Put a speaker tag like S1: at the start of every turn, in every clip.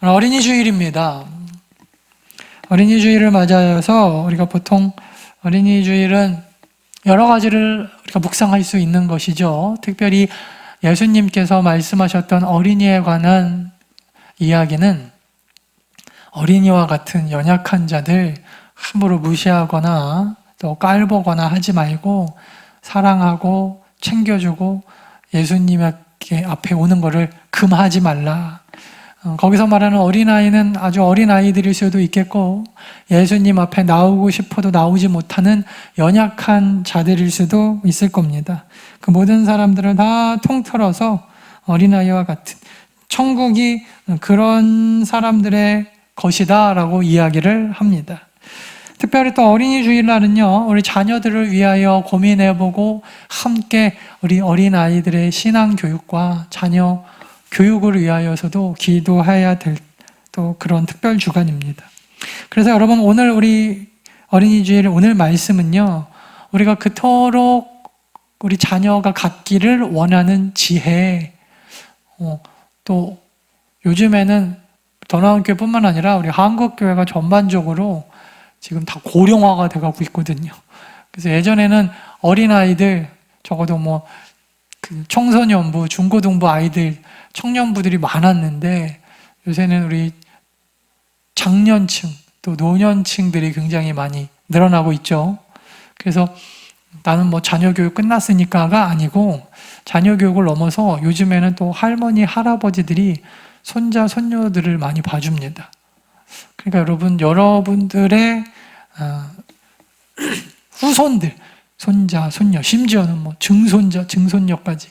S1: 오늘 어린이 주일입니다. 어린이 주일을 맞아서 우리가 보통 어린이 주일은 여러 가지를 우리가 묵상할 수 있는 것이죠. 특별히 예수님께서 말씀하셨던 어린이에 관한 이야기는 어린이와 같은 연약한 자들 함부로 무시하거나 또 깔보거나 하지 말고 사랑하고 챙겨주고 예수님 앞에 오는 것을 금하지 말라. 거기서 말하는 어린아이는 아주 어린아이들일 수도 있겠고 예수님 앞에 나오고 싶어도 나오지 못하는 연약한 자들일 수도 있을 겁니다. 그 모든 사람들을 다 통틀어서 어린아이와 같은 천국이 그런 사람들의 것이다 라고 이야기를 합니다. 특별히 또 어린이 주일날은요, 우리 자녀들을 위하여 고민해보고 함께 우리 어린아이들의 신앙 교육과 자녀 교육을 위하여서도 기도해야 될 또 그런 특별 주간입니다. 그래서 여러분, 오늘 우리 어린이 주일 오늘 말씀은요, 우리가 그토록 우리 자녀가 갖기를 원하는 지혜, 또 요즘에는 더나은교회뿐만 아니라 우리 한국교회가 전반적으로 지금 다 고령화가 돼가고 있거든요. 그래서 예전에는 어린아이들, 적어도 그 청소년부, 중고등부 아이들, 청년부들이 많았는데 요새는 우리 장년층, 또 노년층들이 굉장히 많이 늘어나고 있죠. 그래서 나는 자녀 교육 끝났으니까가 아니고 자녀 교육을 넘어서 요즘에는 또 할머니, 할아버지들이 손자, 손녀들을 많이 봐줍니다. 그러니까 여러분들의 후손들, 손자, 손녀, 심지어는 증손자, 증손녀까지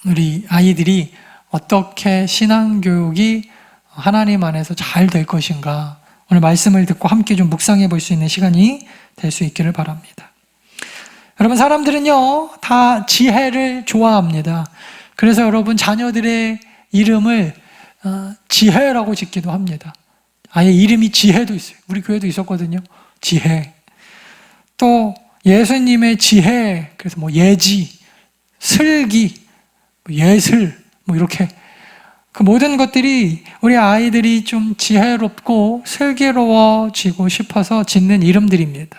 S1: 우리 아이들이 어떻게 신앙교육이 하나님 안에서 잘 될 것인가, 오늘 말씀을 듣고 함께 좀 묵상해 볼 수 있는 시간이 될 수 있기를 바랍니다. 여러분, 사람들은요 다 지혜를 좋아합니다. 그래서 여러분, 자녀들의 이름을 지혜라고 짓기도 합니다. 아예 이름이 지혜도 있어요. 우리 교회도 있었거든요. 지혜. 또 예수님의 지혜, 그래서 예지, 슬기, 예슬, 이렇게 그 모든 것들이 우리 아이들이 좀 지혜롭고 슬기로워지고 싶어서 짓는 이름들입니다.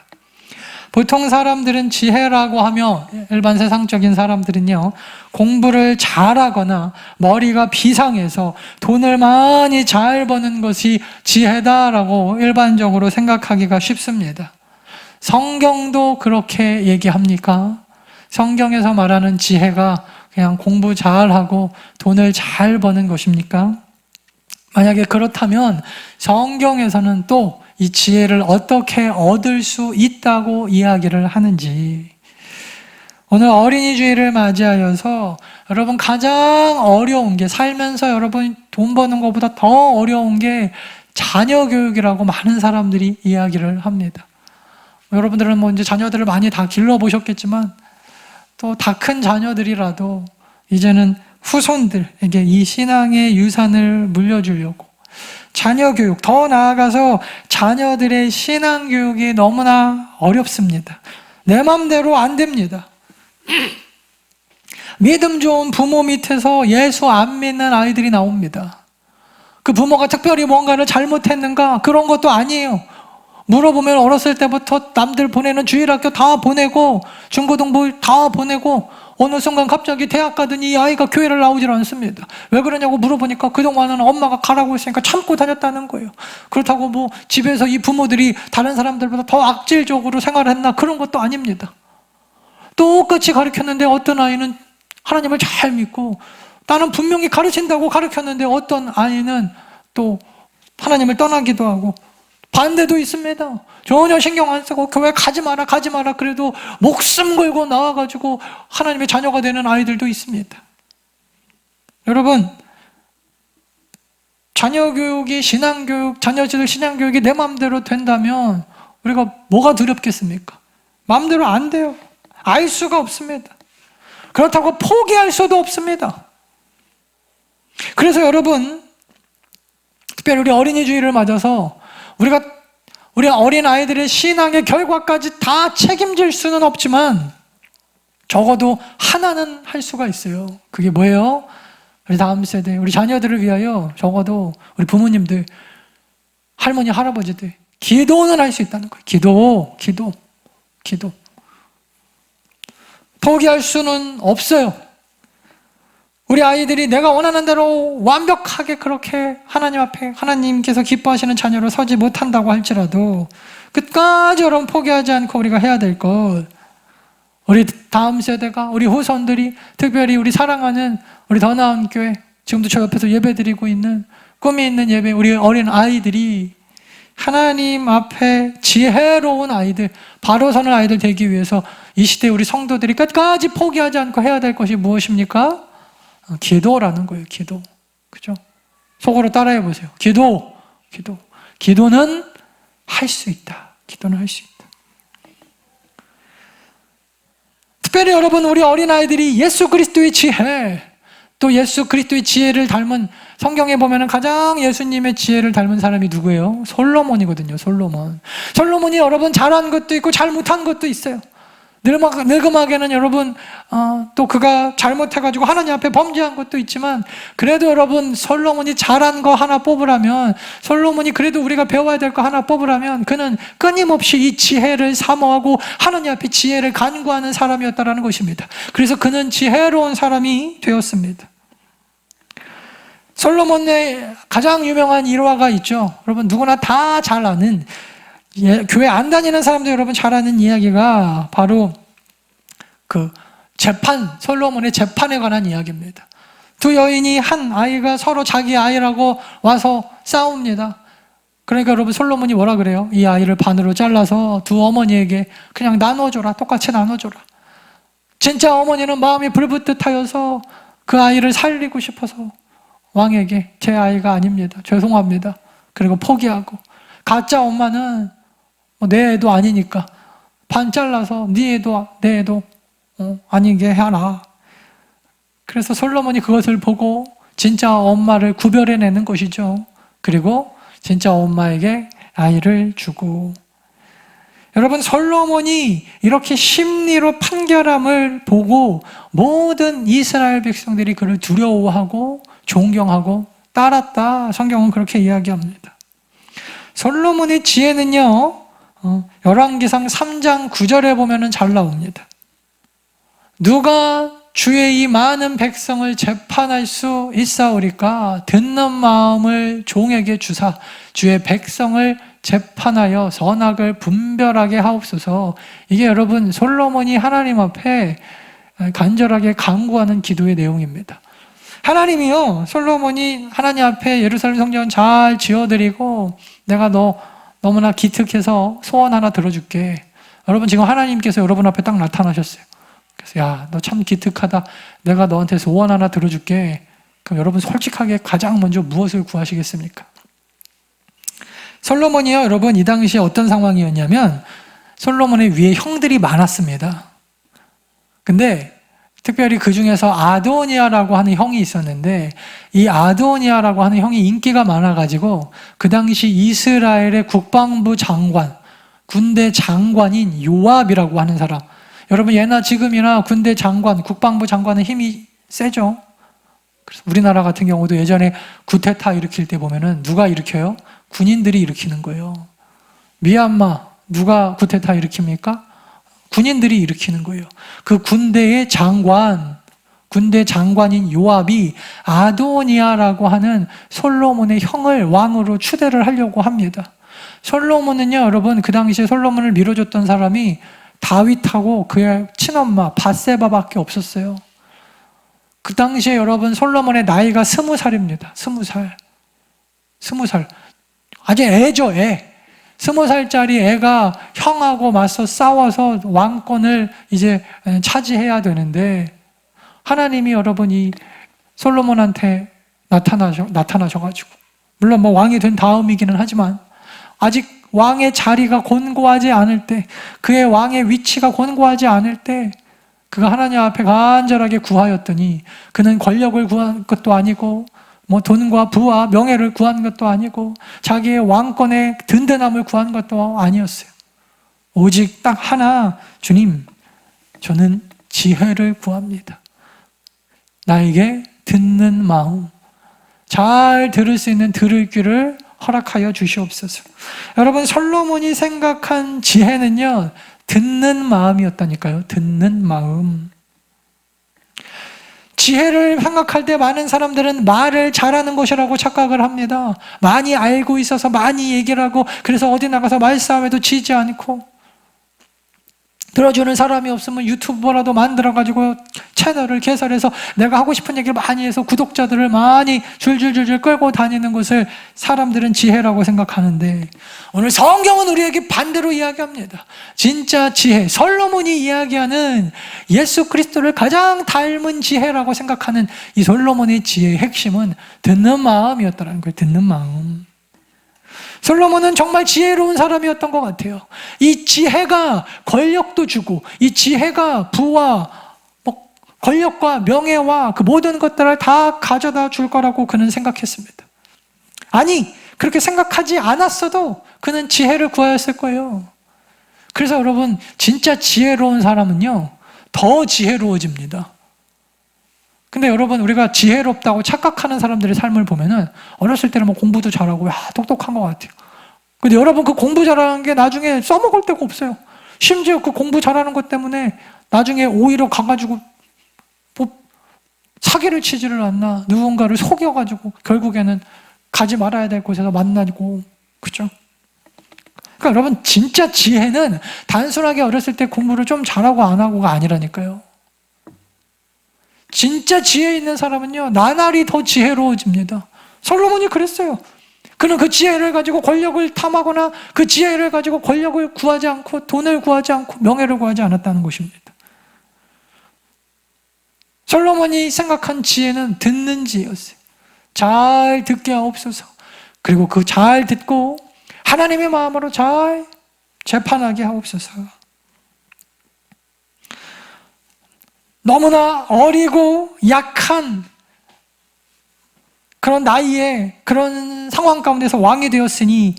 S1: 보통 사람들은 지혜라고 하면, 일반 세상적인 사람들은요, 공부를 잘하거나 머리가 비상해서 돈을 많이 잘 버는 것이 지혜다라고 일반적으로 생각하기가 쉽습니다. 성경도 그렇게 얘기합니까? 성경에서 말하는 지혜가 그냥 공부 잘하고 돈을 잘 버는 것입니까? 만약에 그렇다면 성경에서는 또 이 지혜를 어떻게 얻을 수 있다고 이야기를 하는지, 오늘 어린이 주일을 맞이하여서 여러분, 가장 어려운 게, 살면서 여러분 돈 버는 것보다 더 어려운 게 자녀 교육이라고 많은 사람들이 이야기를 합니다. 여러분들은 이제 자녀들을 많이 다 길러보셨겠지만 또 다 큰 자녀들이라도 이제는 후손들에게 이 신앙의 유산을 물려주려고 자녀 교육, 더 나아가서 자녀들의 신앙 교육이 너무나 어렵습니다. 내 맘대로 안 됩니다. 믿음 좋은 부모 밑에서 예수 안 믿는 아이들이 나옵니다. 그 부모가 특별히 뭔가를 잘못했는가? 그런 것도 아니에요. 물어보면 어렸을 때부터 남들 보내는 주일학교 다 보내고 중고등부 다 보내고 어느 순간 갑자기 대학 가더니 이 아이가 교회를 나오질 않습니다. 왜 그러냐고 물어보니까 그동안은 엄마가 가라고 했으니까 참고 다녔다는 거예요. 그렇다고 집에서 이 부모들이 다른 사람들보다 더 악질적으로 생활했나? 그런 것도 아닙니다. 똑같이 가르쳤는데 어떤 아이는 하나님을 잘 믿고, 나는 분명히 가르친다고 가르쳤는데 어떤 아이는 또 하나님을 떠나기도 하고, 반대도 있습니다. 전혀 신경 안 쓰고 교회 가지 마라 그래도 목숨 걸고 나와가지고 하나님의 자녀가 되는 아이들도 있습니다. 여러분, 자녀 교육이 신앙교육, 자녀들 신앙교육이 내 마음대로 된다면 우리가 뭐가 두렵겠습니까? 마음대로 안 돼요. 알 수가 없습니다. 그렇다고 포기할 수도 없습니다. 그래서 여러분, 특별히 우리 어린이 주일을 맞아서 우리 어린 아이들의 신앙의 결과까지 다 책임질 수는 없지만 적어도 하나는 할 수가 있어요. 그게 뭐예요? 우리 다음 세대, 우리 자녀들을 위하여 적어도 우리 부모님들, 할머니, 할아버지들 기도는 할 수 있다는 거예요. 기도. 포기할 수는 없어요. 우리 아이들이 내가 원하는 대로 완벽하게 그렇게 하나님 앞에 하나님께서 기뻐하시는 자녀로 서지 못한다고 할지라도 끝까지 여러분 포기하지 않고 우리가 해야 될 것, 우리 다음 세대가, 우리 후손들이, 특별히 우리 사랑하는 우리 더 나은 교회, 지금도 저 옆에서 예배 드리고 있는 꿈이 있는 예배, 우리 어린 아이들이 하나님 앞에 지혜로운 아이들, 바로 서는 아이들 되기 위해서 이 시대 우리 성도들이 끝까지 포기하지 않고 해야 될 것이 무엇입니까? 기도라는 거예요. 기도. 그죠? 속으로 따라해 보세요. 기도. 기도는 할 수 있다. 기도는 할 수 있다. 특별히 여러분, 우리 어린아이들이 예수 그리스도의 지혜, 또 예수 그리스도의 지혜를 닮은, 성경에 보면 가장 예수님의 지혜를 닮은 사람이 누구예요? 솔로몬이거든요. 솔로몬이 여러분 잘한 것도 있고 잘 못한 것도 있어요. 늙음하게는 여러분 또 그가 잘못해가지고 하나님 앞에 범죄한 것도 있지만, 그래도 여러분 솔로몬이 잘한 거 하나 뽑으라면, 솔로몬이 그래도 우리가 배워야 될 거 하나 뽑으라면, 그는 끊임없이 이 지혜를 사모하고 하나님 앞에 지혜를 간구하는 사람이었다라는 것입니다. 그래서 그는 지혜로운 사람이 되었습니다. 솔로몬의 가장 유명한 일화가 있죠. 여러분 누구나 다 잘 아는, 교회 안 다니는 사람도 여러분 잘 아는 이야기가 바로 그 솔로몬의 재판에 관한 이야기입니다. 두 여인이, 한 아이가 서로 자기 아이라고 와서 싸웁니다. 그러니까 여러분 솔로몬이 뭐라 그래요? 이 아이를 반으로 잘라서 두 어머니에게 그냥 나눠줘라. 똑같이 나눠줘라. 진짜 어머니는 마음이 불붙듯하여서 그 아이를 살리고 싶어서 왕에게 제 아이가 아닙니다. 죄송합니다. 그리고 포기하고, 가짜 엄마는 내 애도 아니니까 반 잘라서 네 애도 내 애도 아니게 하라. 그래서 솔로몬이 그것을 보고 진짜 엄마를 구별해내는 것이죠. 그리고 진짜 엄마에게 아이를 주고. 여러분, 솔로몬이 이렇게 심리로 판결함을 보고 모든 이스라엘 백성들이 그를 두려워하고 존경하고 따랐다. 성경은 그렇게 이야기합니다. 솔로몬의 지혜는요, 열왕기상 3장 9절에 보면은 잘 나옵니다. 누가 주의 이 많은 백성을 재판할 수 있사오리까? 듣는 마음을 종에게 주사 주의 백성을 재판하여 선악을 분별하게 하옵소서. 이게 여러분 솔로몬이 하나님 앞에 간절하게 간구하는 기도의 내용입니다. 하나님이요, 솔로몬이 하나님 앞에 예루살렘 성전 잘 지어드리고 내가 너 너무나 기특해서 소원 하나 들어줄게. 여러분 지금 하나님께서 여러분 앞에 딱 나타나셨어요. 그래서 야, 너 참 기특하다. 내가 너한테 소원 하나 들어줄게. 그럼 여러분 솔직하게 가장 먼저 무엇을 구하시겠습니까? 솔로몬이요, 여러분 이 당시에 어떤 상황이었냐면 솔로몬의 위에 형들이 많았습니다. 근데 특별히 그 중에서 아도니아라고 하는 형이 있었는데, 이 아도니아라고 하는 형이 인기가 많아가지고 그 당시 이스라엘의 국방부 장관, 군대 장관인 요압이라고 하는 사람, 여러분 예나 지금이나 군대 장관, 국방부 장관은 힘이 세죠. 그래서 우리나라 같은 경우도 예전에 쿠데타 일으킬 때 보면은 누가 일으켜요? 군인들이 일으키는 거예요. 미얀마 누가 쿠데타 일으킵니까? 군인들이 일으키는 거예요. 그 군대의 장관, 군대 장관인 요압이 아도니아라고 하는 솔로몬의 형을 왕으로 추대를 하려고 합니다. 솔로몬은요, 여러분 그 당시에 솔로몬을 밀어줬던 사람이 다윗하고 그의 친엄마 밧세바밖에 없었어요. 그 당시에 여러분 솔로몬의 나이가 20살입니다. 20살. 아직 애죠, 애. 20살짜리 애가 형하고 맞서 싸워서 왕권을 이제 차지해야 되는데, 하나님이 여러분 이 솔로몬한테 나타나셔가지고, 물론 뭐 왕이 된 다음이기는 하지만 아직 왕의 자리가 곤고하지 않을 때, 그의 왕의 위치가 곤고하지 않을 때 그가 하나님 앞에 간절하게 구하였더니, 그는 권력을 구한 것도 아니고 뭐 돈과 부와 명예를 구한 것도 아니고 자기의 왕권의 든든함을 구한 것도 아니었어요. 오직 딱 하나, 주님, 저는 지혜를 구합니다. 나에게 듣는 마음, 잘 들을 수 있는 들을 귀를 허락하여 주시옵소서. 여러분, 솔로몬이 생각한 지혜는요, 듣는 마음이었다니까요. 듣는 마음. 지혜를 생각할 때 많은 사람들은 말을 잘하는 것이라고 착각을 합니다. 많이 알고 있어서 많이 얘기를 하고, 그래서 어디 나가서 말싸움에도 지지 않고, 들어주는 사람이 없으면 유튜버라도 만들어가지고 채널을 개설해서 내가 하고 싶은 얘기를 많이 해서 구독자들을 많이 줄줄줄줄 끌고 다니는 것을 사람들은 지혜라고 생각하는데, 오늘 성경은 우리에게 반대로 이야기합니다. 진짜 지혜, 솔로몬이 이야기하는 예수 그리스도를 가장 닮은 지혜라고 생각하는 이 솔로몬의 지혜의 핵심은 듣는 마음이었다는 거예요. 듣는 마음. 솔로몬은 정말 지혜로운 사람이었던 것 같아요. 이 지혜가 권력도 주고, 이 지혜가 부와 권력과 명예와 그 모든 것들을 다 가져다 줄 거라고 그는 생각했습니다. 아니, 그렇게 생각하지 않았어도 그는 지혜를 구하였을 거예요. 그래서 여러분, 진짜 지혜로운 사람은요, 더 지혜로워집니다. 근데 여러분, 우리가 지혜롭다고 착각하는 사람들의 삶을 보면은 어렸을 때는 뭐 공부도 잘하고 똑똑한 것 같아요. 근데 여러분, 그 공부 잘하는 게 나중에 써먹을 데가 없어요. 심지어 그 공부 잘하는 것 때문에 나중에 오히려 가가지고 뭐 사기를 치지를 않나, 누군가를 속여가지고 결국에는 가지 말아야 될 곳에서 만나고, 그죠? 그러니까 여러분, 진짜 지혜는 단순하게 어렸을 때 공부를 좀 잘하고 안 하고가 아니라니까요. 진짜 지혜 있는 사람은요, 나날이 더 지혜로워집니다. 솔로몬이 그랬어요. 그는 그 지혜를 가지고 권력을 탐하거나 그 지혜를 가지고 권력을 구하지 않고 돈을 구하지 않고 명예를 구하지 않았다는 것입니다. 솔로몬이 생각한 지혜는 듣는 지혜였어요. 잘 듣게 하옵소서. 그리고 그 잘 듣고 하나님의 마음으로 잘 재판하게 하옵소서. 너무나 어리고 약한 그런 나이에 그런 상황 가운데서 왕이 되었으니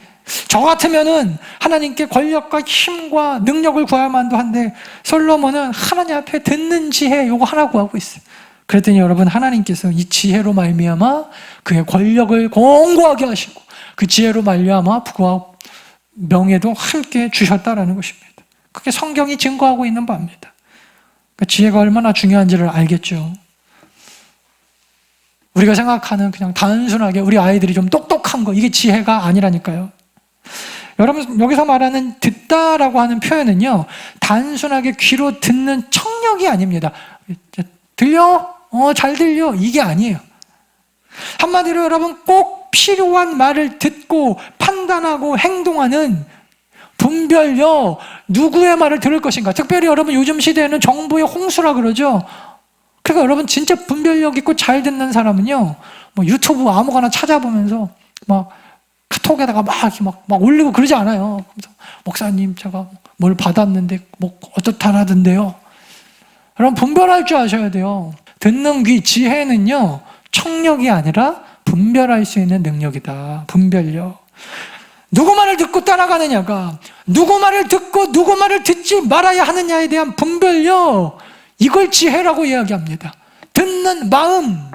S1: 저 같으면은 하나님께 권력과 힘과 능력을 구할만도 한데, 솔로몬은 하나님 앞에 듣는 지혜 요거 하나 구하고 있어요. 그랬더니 여러분, 하나님께서 이 지혜로 말미암아 그의 권력을 공고하게 하시고 그 지혜로 말미암아 부와 명예도 함께 주셨다라는 것입니다. 그게 성경이 증거하고 있는 바입니다. 그러니까 지혜가 얼마나 중요한지를 알겠죠. 우리가 생각하는 그냥 단순하게 우리 아이들이 좀 똑똑한 거, 이게 지혜가 아니라니까요. 여러분, 여기서 말하는 듣다라고 하는 표현은요, 단순하게 귀로 듣는 청력이 아닙니다. 들려? 잘 들려? 이게 아니에요. 한마디로 여러분, 꼭 필요한 말을 듣고 판단하고 행동하는 분별력, 누구의 말을 들을 것인가. 특별히 여러분, 요즘 시대에는 정보의 홍수라 그러죠. 그러니까 여러분, 진짜 분별력 있고 잘 듣는 사람은요, 뭐 유튜브 아무거나 찾아보면서 막 카톡에다가 막 이렇게 막 올리고 그러지 않아요. 그래서 목사님, 제가 뭘 받았는데 뭐 어떻다라던데요. 여러분, 분별할 줄 아셔야 돼요. 듣는 귀, 지혜는요, 청력이 아니라 분별할 수 있는 능력이다. 분별력. 누구 말을 듣고 따라가느냐가, 누구 말을 듣고 누구 말을 듣지 말아야 하느냐에 대한 분별력, 이걸 지혜라고 이야기합니다. 듣는 마음.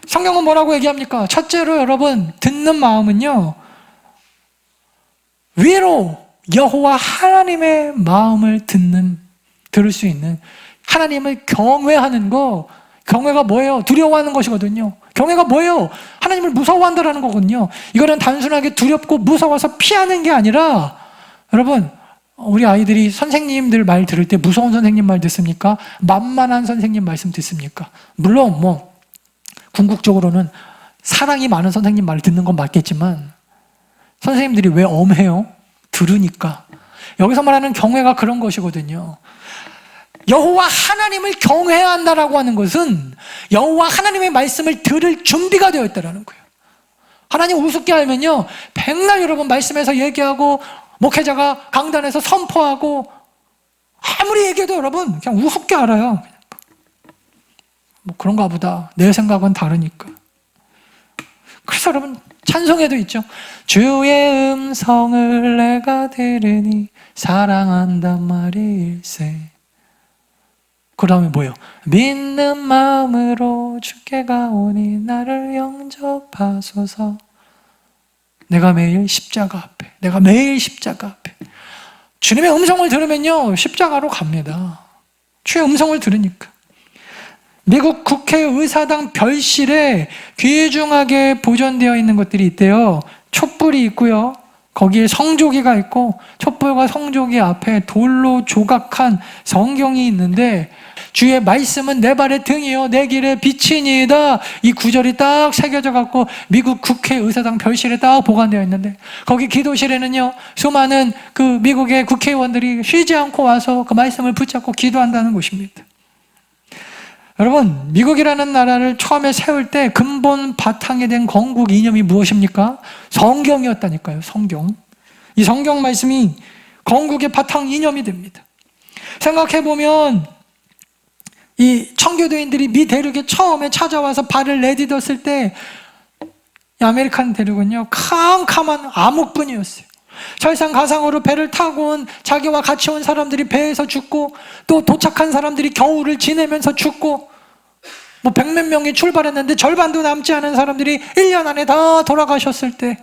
S1: 성경은 뭐라고 얘기합니까? 첫째로 여러분, 듣는 마음은요, 위로 여호와 하나님의 마음을 들을 수 있는, 하나님을 경외하는 거. 경외가 뭐예요? 두려워하는 것이거든요. 경외가 뭐예요? 하나님을 무서워한다라는 거거든요. 이거는 단순하게 두렵고 무서워서 피하는 게 아니라, 여러분, 우리 아이들이 선생님들 말 들을 때 무서운 선생님 말 듣습니까? 만만한 선생님 말씀 듣습니까? 물론 뭐 궁극적으로는 사랑이 많은 선생님 말을 듣는 건 맞겠지만, 선생님들이 왜 엄해요? 들으니까. 여기서 말하는 경외가 그런 것이거든요. 여호와 하나님을 경외해야 한다라고 하는 것은 여호와 하나님의 말씀을 들을 준비가 되어 있다는 거예요. 하나님 우습게 알면요, 백날 여러분 말씀에서 얘기하고 목회자가 강단에서 선포하고 아무리 얘기해도 여러분 그냥 우습게 알아요. 뭐 그런가 보다, 내 생각은 다르니까. 그래서 여러분, 찬송에도 있죠. 주의 음성을 내가 들으니 사랑한단 말일세. 그 다음에 뭐예요? 믿는 마음으로 주께 가오니 나를 영접하소서. 내가 매일 십자가 앞에, 내가 매일 십자가 앞에. 주님의 음성을 들으면요, 십자가로 갑니다. 주의 음성을 들으니까. 미국 국회의사당 별실에 귀중하게 보존되어 있는 것들이 있대요. 촛불이 있고요. 거기에 성조기가 있고 촛불과 성조기 앞에 돌로 조각한 성경이 있는데 주의 말씀은 내 발의 등이요 내 길의 빛이니이다. 이 구절이 딱 새겨져 갖고 미국 국회의사당 별실에 딱 보관되어 있는데 거기 기도실에는요 수많은 그 미국의 국회의원들이 쉬지 않고 와서 그 말씀을 붙잡고 기도한다는 곳입니다. 여러분, 미국이라는 나라를 처음에 세울 때 근본 바탕이 된 건국 이념이 무엇입니까? 성경이었다니까요. 성경. 이 성경 말씀이 건국의 바탕 이념이 됩니다. 생각해보면 이 청교도인들이 미 대륙에 처음에 찾아와서 발을 내딛었을 때 이 아메리칸 대륙은요 캄캄한 암흑뿐이었어요. 설상가상으로 배를 타고 온 자기와 같이 온 사람들이 배에서 죽고 또 도착한 사람들이 겨울을 지내면서 죽고 뭐 100몇 명이 출발했는데 절반도 남지 않은 사람들이 1년 안에 다 돌아가셨을 때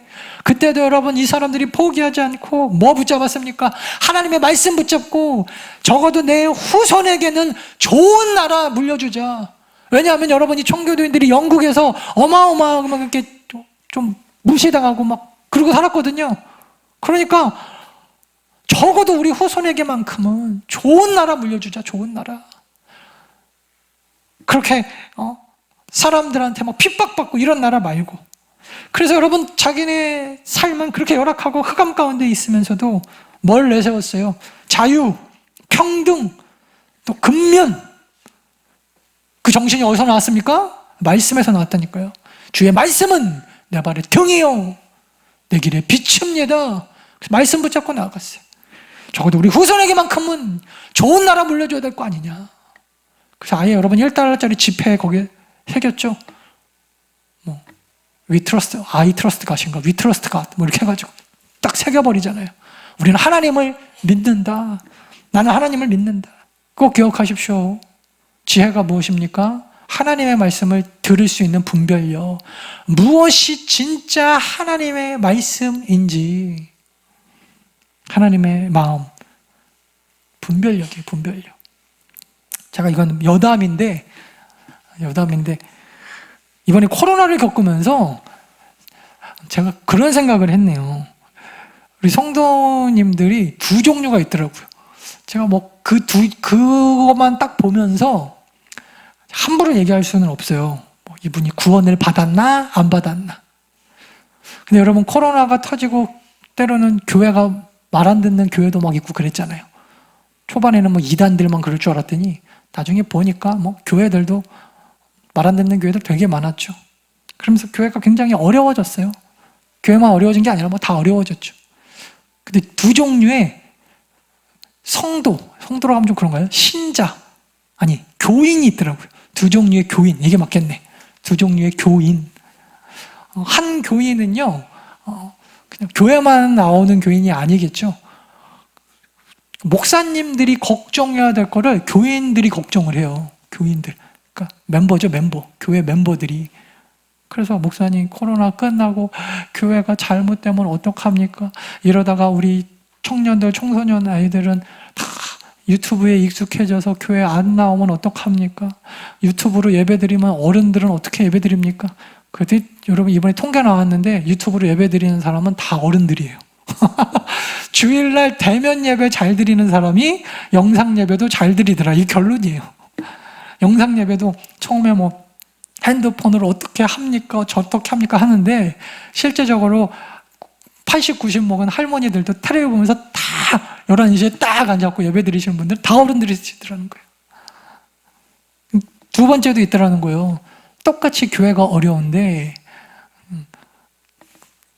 S1: 그때도 여러분 이 사람들이 포기하지 않고 뭐 붙잡았습니까? 하나님의 말씀 붙잡고 적어도 내 후손에게는 좋은 나라 물려주자. 왜냐하면 여러분 이 청교도인들이 영국에서 어마어마하게 좀 무시당하고 막 그러고 살았거든요. 그러니까 적어도 우리 후손에게만큼은 좋은 나라 물려주자. 좋은 나라. 그렇게 사람들한테 막 핍박받고 이런 나라 말고. 그래서 여러분 자기네 삶은 그렇게 열악하고 흑암 가운데 있으면서도 뭘 내세웠어요? 자유, 평등, 또 근면. 그 정신이 어디서 나왔습니까? 말씀에서 나왔다니까요. 주의 말씀은 내 발의 등이요 내 길의 빛입니다. 말씀 붙잡고 나아갔어요. 적어도 우리 후손에게만큼은 좋은 나라 물려줘야 될 거 아니냐. 그래서 아예 여러분 1달러짜리 지폐 거기에 새겼죠. 뭐 We trust, I trust God인가 We trust God 뭐 이렇게 해가지고 딱 새겨버리잖아요. 우리는 하나님을 믿는다. 나는 하나님을 믿는다. 꼭 기억하십시오. 지혜가 무엇입니까? 하나님의 말씀을 들을 수 있는 분별력. 무엇이 진짜 하나님의 말씀인지 하나님의 마음. 분별력이에요. 분별력. 제가 이건 여담인데 이번에 코로나를 겪으면서 제가 그런 생각을 했네요. 우리 성도님들이 두 종류가 있더라고요. 제가 뭐 그것만 딱 보면서 함부로 얘기할 수는 없어요. 뭐 이분이 구원을 받았나 안 받았나. 근데 여러분 코로나가 터지고 때로는 교회가 말 안 듣는 교회도 막 있고 그랬잖아요. 초반에는 뭐 이단들만 그럴 줄 알았더니 나중에 보니까 뭐 교회들도 말 안 듣는 교회들 되게 많았죠. 그러면서 교회가 굉장히 어려워졌어요. 교회만 어려워진 게 아니라 뭐 다 어려워졌죠. 근데 두 종류의 성도라고 하면 좀 그런가요? 신자, 아니 교인이 있더라고요. 두 종류의 교인, 이게 맞겠네. 두 종류의 교인. 한 교인은요, 그냥 교회만 나오는 교인이 아니겠죠. 목사님들이 걱정해야 될 거를 교인들이 걱정을 해요. 교인들. 그러니까 멤버죠, 멤버. 교회 멤버들이. 그래서 목사님 코로나 끝나고 교회가 잘못되면 어떡합니까? 이러다가 우리 청년들, 청소년 아이들은 다 유튜브에 익숙해져서 교회 안 나오면 어떡합니까? 유튜브로 예배드리면 어른들은 어떻게 예배드립니까? 그랬더니 여러분 이번에 통계 나왔는데 유튜브로 예배드리는 사람은 다 어른들이에요. 주일날 대면 예배 잘 드리는 사람이 영상 예배도 잘 드리더라. 이 결론이에요. 영상 예배도 처음에 뭐 핸드폰으로 어떻게 합니까? 저떻게 합니까? 하는데 실제적으로 80, 90 먹은 할머니들도 텔레비 보면서 다 11시에 딱 앉아갖고 예배 드리시는 분들 다 어른들이시더라는 거예요. 두 번째도 있더라는 거예요. 똑같이 교회가 어려운데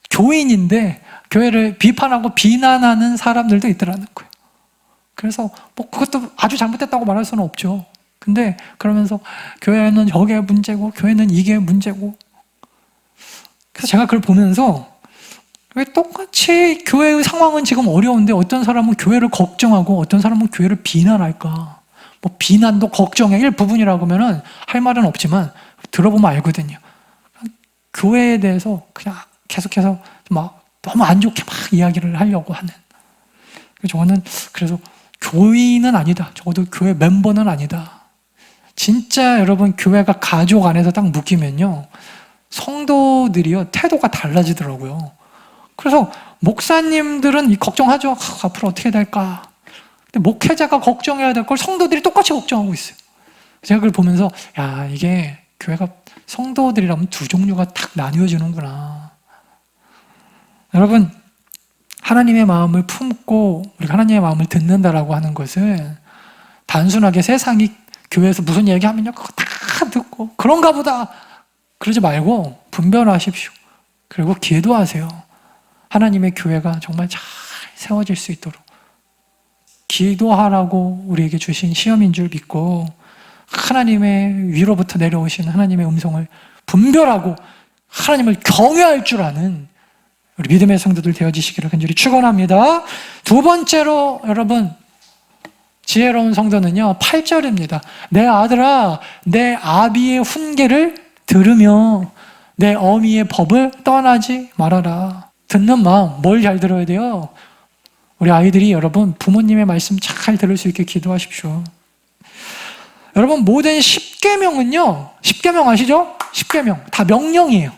S1: 교인인데 교회를 비판하고 비난하는 사람들도 있더라는 거예요. 그래서 뭐 그것도 아주 잘못됐다고 말할 수는 없죠. 근데 그러면서 교회는 저게 문제고 교회는 이게 문제고. 그래서 제가 그걸 보면서 왜 똑같이 교회의 상황은 지금 어려운데 어떤 사람은 교회를 걱정하고 어떤 사람은 교회를 비난할까? 뭐 비난도 걱정의 일부분이라고 하면은 할 말은 없지만 들어보면 알거든요. 교회에 대해서 그냥 계속해서 막 너무 안 좋게 막 이야기를 하려고 하는. 저는 그래서 교인은 아니다. 적어도 교회 멤버는 아니다. 진짜 여러분 교회가 가족 안에서 딱 묶이면요, 성도들이요 태도가 달라지더라고요. 그래서 목사님들은 이 걱정하죠. 앞으로 어떻게 될까. 근데 목회자가 걱정해야 될 걸 성도들이 똑같이 걱정하고 있어요. 제가 그걸 보면서 야, 이게 교회가 성도들이라면 두 종류가 딱 나뉘어지는구나. 여러분, 하나님의 마음을 품고 우리가 하나님의 마음을 듣는다라고 하는 것은 단순하게 세상이 교회에서 무슨 얘기하면요 그거 다 듣고 그런가 보다 그러지 말고 분별하십시오. 그리고 기도하세요. 하나님의 교회가 정말 잘 세워질 수 있도록 기도하라고 우리에게 주신 시험인 줄 믿고 하나님의 위로부터 내려오신 하나님의 음성을 분별하고 하나님을 경외할 줄 아는 우리 믿음의 성도들 되어지시기를 간절히 축원합니다. 두 번째로 여러분 지혜로운 성도는요 8절입니다. 내 아들아 내 아비의 훈계를 들으며 내 어미의 법을 떠나지 말아라. 듣는 마음 뭘 잘 들어야 돼요? 우리 아이들이 여러분 부모님의 말씀 잘 들을 수 있게 기도하십시오. 여러분 모든 10계명은요 10계명 아시죠? 10계명 다 명령이에요.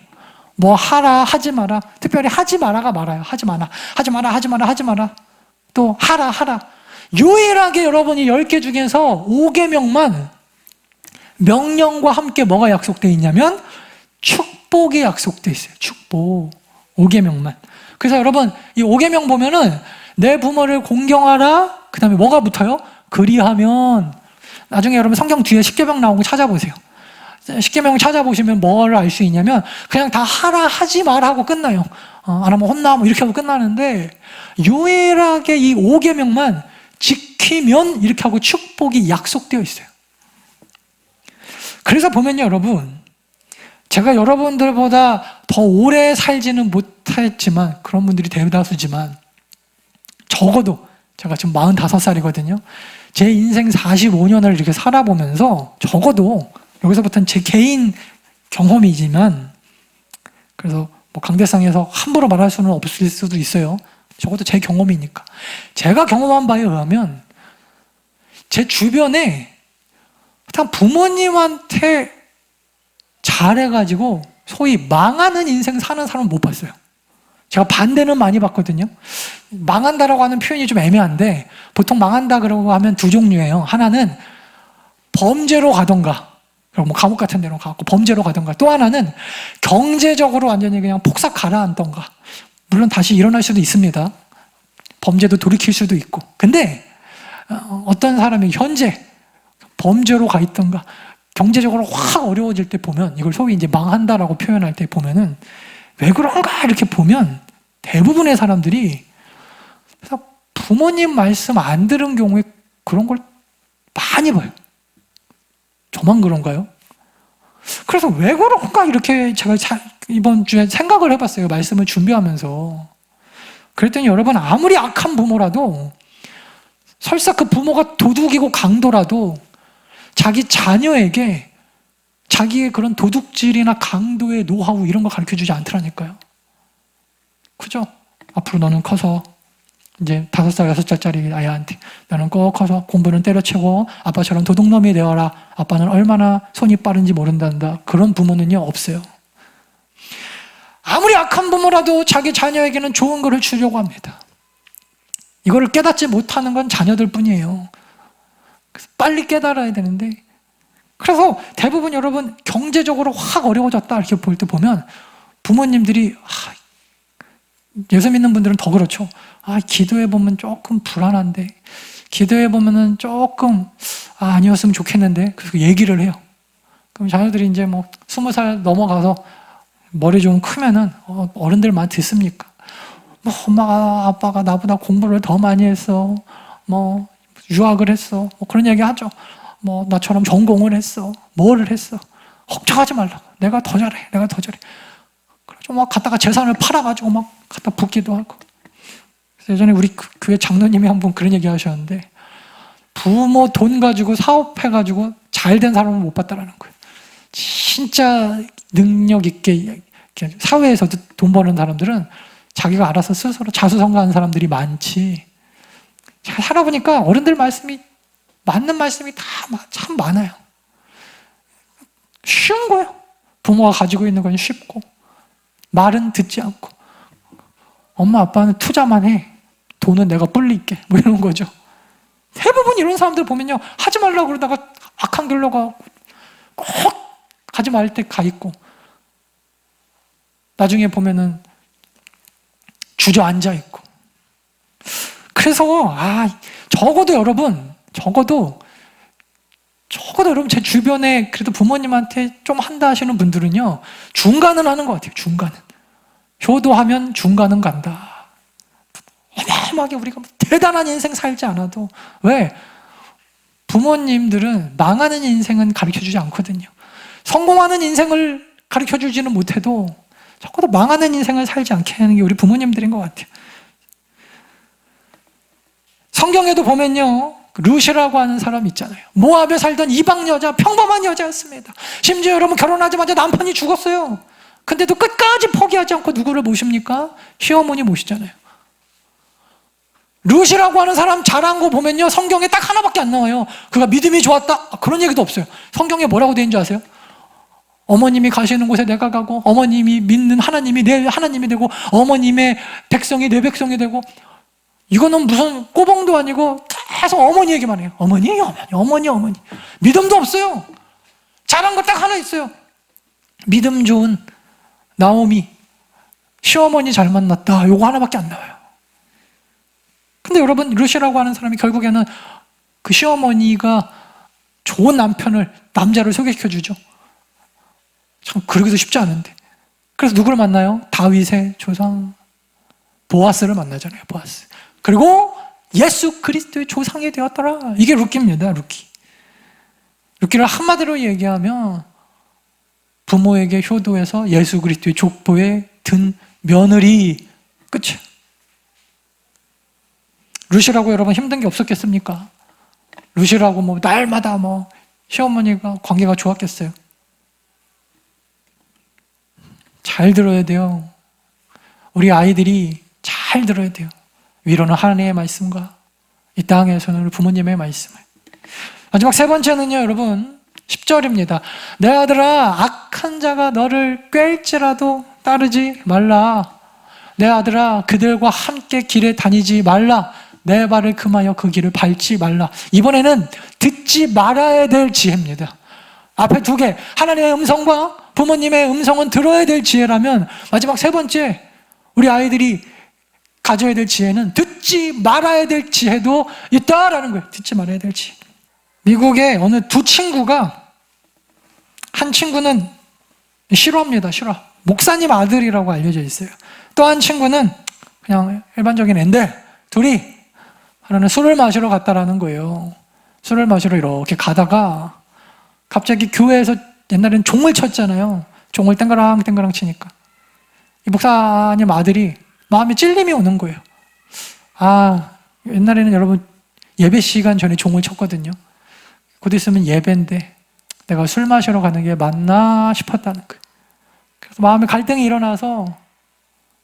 S1: 뭐 하라 하지 마라, 특별히 하지 마라가 말아요. 하지 마라 하지 마라 하지 마라 하지 마라, 또 하라 하라. 유일하게 여러분이 10개 중에서 5계명만 명령과 함께 뭐가 약속되어 있냐면 축복이 약속되어 있어요. 축복 5계명만. 그래서 여러분 이 5계명 보면은 내 부모를 공경하라, 그 다음에 뭐가 붙어요? 그리하면. 나중에 여러분 성경 뒤에 10계명 나온 거 찾아보세요. 10계명 찾아보시면 뭘 알 수 있냐면 그냥 다 하라 하지 마라 하고 끝나요. 안 하면 혼나 뭐 이렇게 하고 끝나는데 유일하게 이 5계명만 지키면 이렇게 하고 축복이 약속되어 있어요. 그래서 보면요 여러분, 제가 여러분들보다 더 오래 살지는 못했지만 그런 분들이 대다수지만 적어도 제가 지금 45살이거든요. 제 인생 45년을 이렇게 살아보면서 적어도 여기서부터는 제 개인 경험이지만, 그래서 뭐 강대상에서 함부로 말할 수는 없을 수도 있어요. 적어도 제 경험이니까. 제가 경험한 바에 의하면 제 주변에 일단 부모님한테 잘해가지고 소위 망하는 인생 사는 사람은 못 봤어요. 제가 반대는 많이 봤거든요. 망한다라고 하는 표현이 좀 애매한데 보통 망한다 그러고 하면 두 종류예요. 하나는 범죄로 가던가, 뭐 감옥 같은 데로 가고 범죄로 가던가, 또 하나는 경제적으로 완전히 그냥 폭삭 가라앉던가. 물론 다시 일어날 수도 있습니다. 범죄도 돌이킬 수도 있고. 근데 어떤 사람이 현재 범죄로 가 있던가 경제적으로 확 어려워질 때 보면, 이걸 소위 이제 망한다라고 표현할 때 보면은 왜 그런가 이렇게 보면 대부분의 사람들이 부모님 말씀 안 들은 경우에 그런 걸 많이 봐요. 저만 그런가요? 그래서 왜 그런가 이렇게 제가 이번 주에 생각을 해봤어요. 말씀을 준비하면서. 그랬더니 여러분, 아무리 악한 부모라도, 설사 그 부모가 도둑이고 강도라도 자기 자녀에게 자기의 그런 도둑질이나 강도의 노하우 이런 거 가르쳐주지 않더라니까요. 그죠? 앞으로 너는 커서 이제 5살, 6살짜리 아이한테 너는 꼭 커서 공부는 때려치고 아빠처럼 도둑놈이 되어라. 아빠는 얼마나 손이 빠른지 모른단다. 그런 부모는요, 없어요. 아무리 악한 부모라도 자기 자녀에게는 좋은 거를 주려고 합니다. 이거를 깨닫지 못하는 건 자녀들 뿐이에요. 그래서 빨리 깨달아야 되는데, 그래서 대부분 여러분 경제적으로 확 어려워졌다 이렇게 볼 때 보면 부모님들이 예수 믿는 분들은 더 그렇죠. 기도해 보면 조금 불안한데, 기도해 보면은 조금 아니었으면 좋겠는데, 그래서 얘기를 해요. 그럼 자녀들이 이제 뭐 20살 넘어가서 머리 좀 크면은 어른들만 듣습니까? 뭐 엄마가 아빠가 나보다 공부를 더 많이 했어, 뭐 유학을 했어, 뭐 그런 얘기 하죠. 뭐 나처럼 전공을 했어, 뭐를 했어. 걱정하지 말라고. 내가 더 잘해, 내가 더 잘해. 그래서 막 갖다가 재산을 팔아가지고 막 갖다 붓기도 하고. 그래서 예전에 우리 교회 장로님이 한 번 그런 얘기 하셨는데, 부모 돈 가지고 사업해가지고 잘 된 사람은 못 봤다라는 거예요. 진짜 능력 있게 사회에서도 돈 버는 사람들은 자기가 알아서 스스로 자수성가하는 사람들이 많지. 잘 살아보니까 어른들 말씀이 맞는 말씀이 다 참 많아요. 쉬운 거예요. 부모가 가지고 있는 건 쉽고 말은 듣지 않고 엄마 아빠는 투자만 해. 돈은 내가 불릴게. 뭐 이런 거죠. 대부분 이런 사람들 보면요, 하지 말라고 그러다가 악한 길로 가고 꼭 가지 말 때 가 있고 나중에 보면은 주저앉아 있고. 그래서 적어도 여러분 제 주변에 그래도 부모님한테 좀 한다 하시는 분들은요, 중간은 하는 것 같아요. 중간은 효도하면 중간은 간다. 어마어마하게 우리가 대단한 인생 살지 않아도, 왜? 부모님들은 망하는 인생은 가르쳐주지 않거든요. 성공하는 인생을 가르쳐주지는 못해도 적어도 망하는 인생을 살지 않게 하는 게 우리 부모님들인 것 같아요. 성경에도 보면요, 룻이라고 하는 사람 있잖아요. 모압에 살던 이방 여자, 평범한 여자였습니다. 심지어 여러분 결혼하자마자 남편이 죽었어요. 근데도 끝까지 포기하지 않고 누구를 모십니까? 시어머니 모시잖아요. 룻이라고 하는 사람 잘한 거 보면요, 성경에 딱 하나밖에 안 나와요. 그가 믿음이 좋았다, 그런 얘기도 없어요. 성경에 뭐라고 되어 있는지 아세요? 어머님이 가시는 곳에 내가 가고, 어머님이 믿는 하나님이 내 하나님이 되고, 어머님의 백성이 내 백성이 되고. 이거는 무슨 꼬봉도 아니고 계속 어머니 얘기만 해요. 어머니. 믿음도 없어요. 잘한 거 딱 하나 있어요. 믿음 좋은 나오미, 시어머니 잘 만났다. 요거 하나밖에 안 나와요. 근데 여러분, 룻이라고 하는 사람이 결국에는 그 시어머니가 좋은 남자를 소개시켜주죠. 참 그러기도 쉽지 않은데. 그래서 누구를 만나요? 다윗의 조상 보아스를 만나잖아요. 보아스. 그리고 예수 그리스도의 조상이 되었더라. 이게 룻기입니다. 룻기를 한마디로 얘기하면 부모에게 효도해서 예수 그리스도의 족보에 든 며느리, 끝이에요. 룻이라고 여러분 힘든 게 없었겠습니까? 룻이라고 날마다 시어머니가 관계가 좋았겠어요? 잘 들어야 돼요. 우리 아이들이 잘 들어야 돼요. 위로는 하나님의 말씀과 이 땅에서는 우리 부모님의 말씀을. 마지막 세 번째는요, 여러분 10절입니다. 내 아들아, 악한 자가 너를 꿰일지라도 따르지 말라. 내 아들아, 그들과 함께 길에 다니지 말라. 내 발을 금하여 그 길을 밟지 말라. 이번에는 듣지 말아야 될 지혜입니다. 앞에 두 개, 하나님의 음성과 부모님의 음성은 들어야 될 지혜라면, 마지막 세 번째 우리 아이들이 가져야 될 지혜는 듣지 말아야 될 지혜도 있다라는 거예요. 듣지 말아야 될 지혜. 미국의 어느 두 친구가, 한 친구는 싫어합니다. 목사님 아들이라고 알려져 있어요. 또 한 친구는 그냥 일반적인 애인데, 둘이 하나는 술을 마시러 갔다라는 거예요. 술을 마시러 이렇게 가다가 갑자기 교회에서, 옛날에는 종을 쳤잖아요. 종을 땡가랑 치니까 이 목사님 아들이 마음에 찔림이 오는 거예요. 옛날에는 여러분 예배 시간 전에 종을 쳤거든요. 곧 있으면 예배인데 내가 술 마시러 가는 게 맞나 싶었다는 거예요. 그래서 마음에 갈등이 일어나서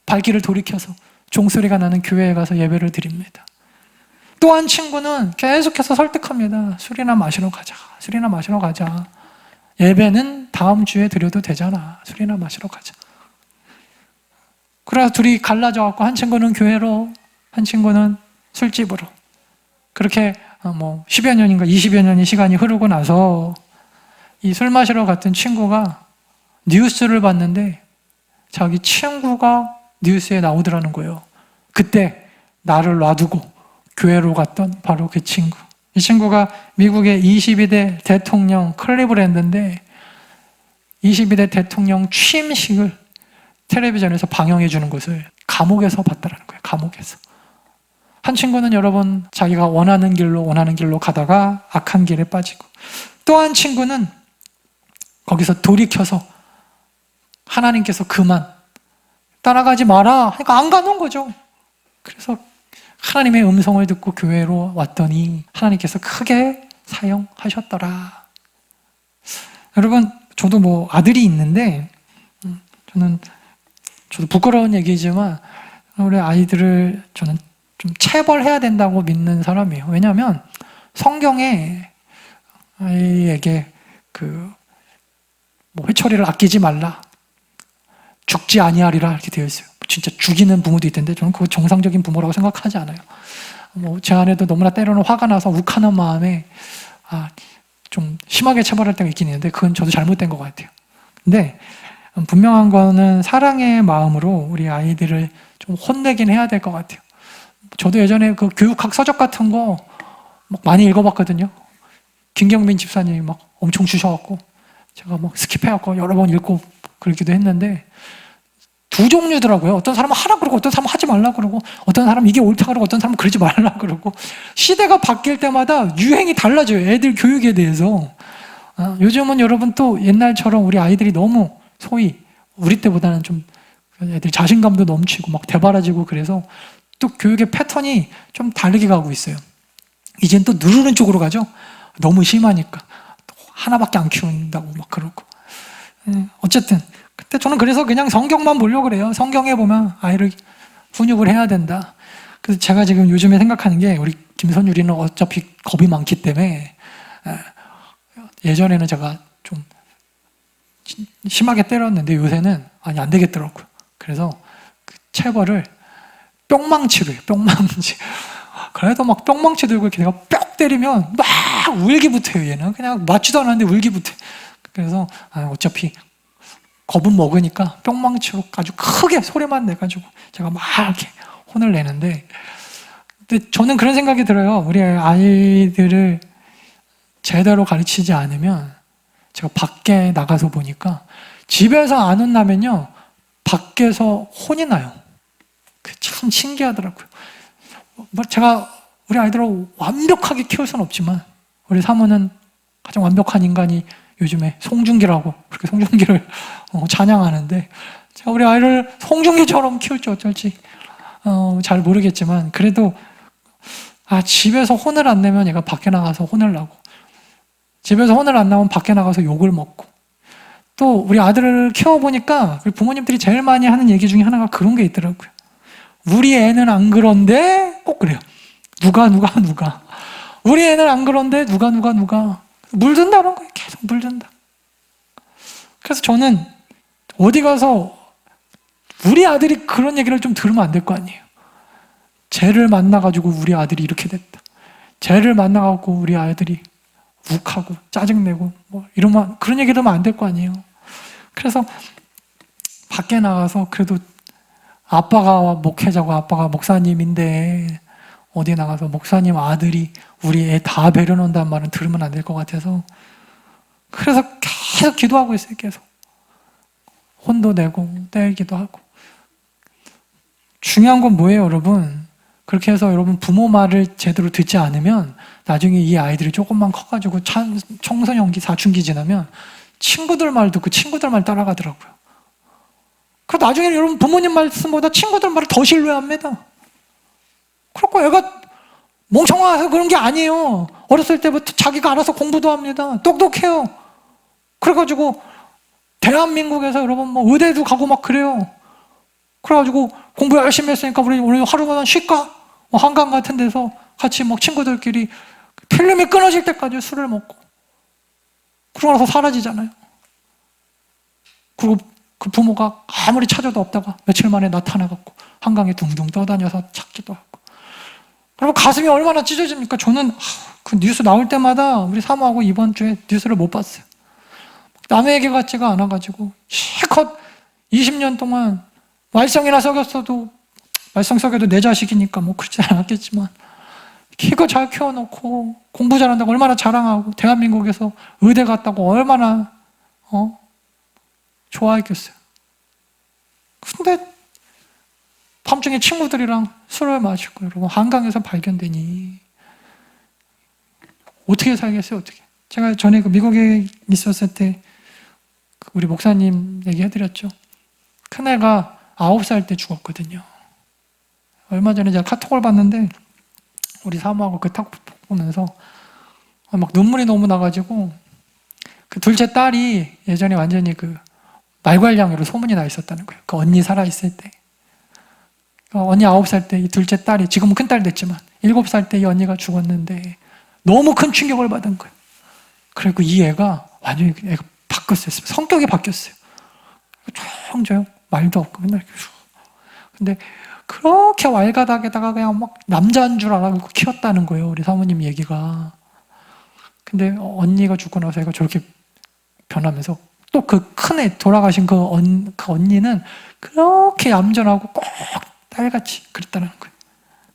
S1: 발길을 돌이켜서 종소리가 나는 교회에 가서 예배를 드립니다. 또 한 친구는 계속해서 설득합니다. 술이나 마시러 가자. 예배는 다음 주에 드려도 되잖아. 술이나 마시러 가자. 그래서 둘이 갈라져갖고 한 친구는 교회로, 한 친구는 술집으로. 그렇게 10여 년인가 20여 년의 시간이 흐르고 나서 이 술 마시러 갔던 친구가 뉴스를 봤는데 자기 친구가 뉴스에 나오더라는 거예요. 그때 나를 놔두고 교회로 갔던 바로 그 친구. 이 친구가 미국의 22대 대통령, 클리브랜드인데 22대 대통령 취임식을 텔레비전에서 방영해 주는 것을 감옥에서 봤다라는 거예요. 감옥에서. 한 친구는 여러분 자기가 원하는 길로 가다가 악한 길에 빠지고, 또 한 친구는 거기서 돌이켜서 하나님께서 그만 따라가지 마라 하니까 안 가는 거죠. 그래서 하나님의 음성을 듣고 교회로 왔더니 하나님께서 크게 사용하셨더라. 여러분, 저도 뭐 아들이 있는데 저도 부끄러운 얘기지만 우리 아이들을 저는 좀 체벌해야 된다고 믿는 사람이에요. 왜냐하면 성경에 아이에게 뭐 회초리를 아끼지 말라, 죽지 아니하리라 이렇게 되어 있어요. 진짜 죽이는 부모도 있던데 저는 그거 정상적인 부모라고 생각하지 않아요. 뭐 제 아내도 너무나 때로는 화가 나서 욱하는 마음에 좀 심하게 체벌할 때가 있긴 있는데 그건 저도 잘못된 것 같아요. 근데 분명한 거는 사랑의 마음으로 우리 아이들을 좀 혼내긴 해야 될 것 같아요. 저도 예전에 그 교육학 서적 같은 거 막 많이 읽어봤거든요. 김경민 집사님이 막 엄청 주셔갖고 제가 막 스킵해갖고 여러 번 읽고 그러기도 했는데 두 종류더라고요. 어떤 사람은 하라 그러고 어떤 사람은 하지 말라 그러고 어떤 사람은 이게 옳다 그러고 어떤 사람은 그러지 말라 그러고 시대가 바뀔 때마다 유행이 달라져요. 애들 교육에 대해서. 요즘은 여러분 또 옛날처럼 우리 아이들이 너무 소위 우리 때보다는 좀 애들 자신감도 넘치고 막 대바라지고 그래서 또 교육의 패턴이 좀 다르게 가고 있어요. 이젠 또 누르는 쪽으로 가죠. 너무 심하니까 하나밖에 안 키운다고 막 그러고. 어쨌든 근데 저는 그래서 그냥 성경만 보려고 그래요. 성경에 보면 아이를 훈육을 해야 된다. 그래서 제가 지금 요즘에 생각하는 게 우리 김선율이는 어차피 겁이 많기 때문에 예전에는 제가 좀 심하게 때렸는데 요새는 안 되겠더라고요. 그래서 그 체벌을 뿅망치로 해요. 뿅망치. 그래도 막 뿅망치 들고 이렇게 내가 뿅 때리면 막 울기부터 해요. 얘는 그냥 맞지도 않았는데 울기부터 해요. 그래서 어차피 겁은 먹으니까 뿅망치로 아주 크게 소리만 내가지고 제가 막 이렇게 혼을 내는데, 근데 저는 그런 생각이 들어요. 우리 아이들을 제대로 가르치지 않으면, 제가 밖에 나가서 보니까 집에서 안 혼나면요 밖에서 혼이 나요. 참 신기하더라고요. 제가 우리 아이들을 완벽하게 키울 수는 없지만 우리 사모는 가장 완벽한 인간이 요즘에 송중기라고 그렇게 송중기를 찬양하는데, 제가 우리 아이를 송중기처럼 키울지 어쩔지 잘 모르겠지만 그래도 집에서 혼을 안 내면 얘가 밖에 나가서 혼을 나고, 집에서 혼을 안 나면 밖에 나가서 욕을 먹고, 또 우리 아들을 키워보니까 우리 부모님들이 제일 많이 하는 얘기 중에 하나가 그런 게 있더라고요. 우리 애는 안 그런데 꼭 그래요. 누가 우리 애는 안 그런데 누가 물든다는 거예요. 계속 물든다. 그래서 저는 어디 가서 우리 아들이 그런 얘기를 좀 들으면 안 될 거 아니에요. 쟤를 만나가지고 우리 아들이 이렇게 됐다. 쟤를 만나가지고 우리 아이들이 욱하고 짜증내고 뭐 이러면, 그런 얘기 들으면 안 될 거 아니에요. 그래서 밖에 나가서 그래도 아빠가 목회자고 아빠가 목사님인데 어디 나가서 목사님 아들이 우리 애 다 배려놓는다는 말은 들으면 안 될 것 같아서, 그래서 계속 기도하고 있어요. 계속 혼도 내고 때리기도 하고. 중요한 건 뭐예요, 여러분? 그렇게 해서 여러분 부모 말을 제대로 듣지 않으면 나중에 이 아이들이 조금만 커가지고 청소년기, 사춘기 지나면 친구들 말 듣고 친구들 말 따라가더라고요. 그래서 나중에 여러분 부모님 말씀보다 친구들 말을 더 신뢰합니다. 그렇고 애가 멍청해서 그런 게 아니에요. 어렸을 때부터 자기가 알아서 공부도 합니다. 똑똑해요. 그래가지고 대한민국에서 여러분 뭐 의대도 가고 막 그래요. 그래가지고 공부 열심히 했으니까 우리 오늘 하루만 쉴까? 뭐 한강 같은 데서 같이 막 친구들끼리 필름이 끊어질 때까지 술을 먹고, 그러고 나서 사라지잖아요. 그리고 그 부모가 아무리 찾아도 없다가 며칠 만에 나타나갖고 한강에 둥둥 떠다녀서 찾기도 하고. 그리고 가슴이 얼마나 찢어집니까? 저는 그 뉴스 나올 때마다 우리 사모하고 이번 주에 뉴스를 못 봤어요. 남의 얘기 같지가 않아가지고 실컷 20년 동안 말썽이나 썩였어도, 말썽 썩여도 내 자식이니까 뭐 그렇지 않았겠지만 키가 잘 키워놓고 공부 잘한다고 얼마나 자랑하고 대한민국에서 의대 갔다고 얼마나 좋아했겠어요. 근데 밤중에 친구들이랑 술을 마시고 여러분 한강에서 발견되니 어떻게 살겠어요? 어떻게? 제가 전에 그 미국에 있었을 때 우리 목사님 얘기해드렸죠. 큰애가 9살 때 죽었거든요. 얼마 전에 제가 카톡을 봤는데 우리 사모하고 그 카톡 보면서 막 눈물이 너무 나가지고 그 둘째 딸이 예전에 완전히 그 말괄량으로 소문이 나 있었다는 거예요. 그 언니 살아있을 때. 언니 9살 때 이 둘째 딸이, 지금은 큰딸 됐지만 7살 때 이 언니가 죽었는데 너무 큰 충격을 받은 거예요. 그리고 이 애가 완전히 애가 바뀌었어요. 성격이 바뀌었어요. 조용조용 말도 없고 맨날 이렇게. 근데 그렇게 왈가닥에다가 그냥 막 남자인 줄 알고 키웠다는 거예요. 우리 사모님 얘기가. 근데 언니가 죽고 나서 애가 저렇게 변하면서 또 그 큰 애 돌아가신 그 언니는 그렇게 얌전하고 꼭 딸같이 그랬다는 거예요.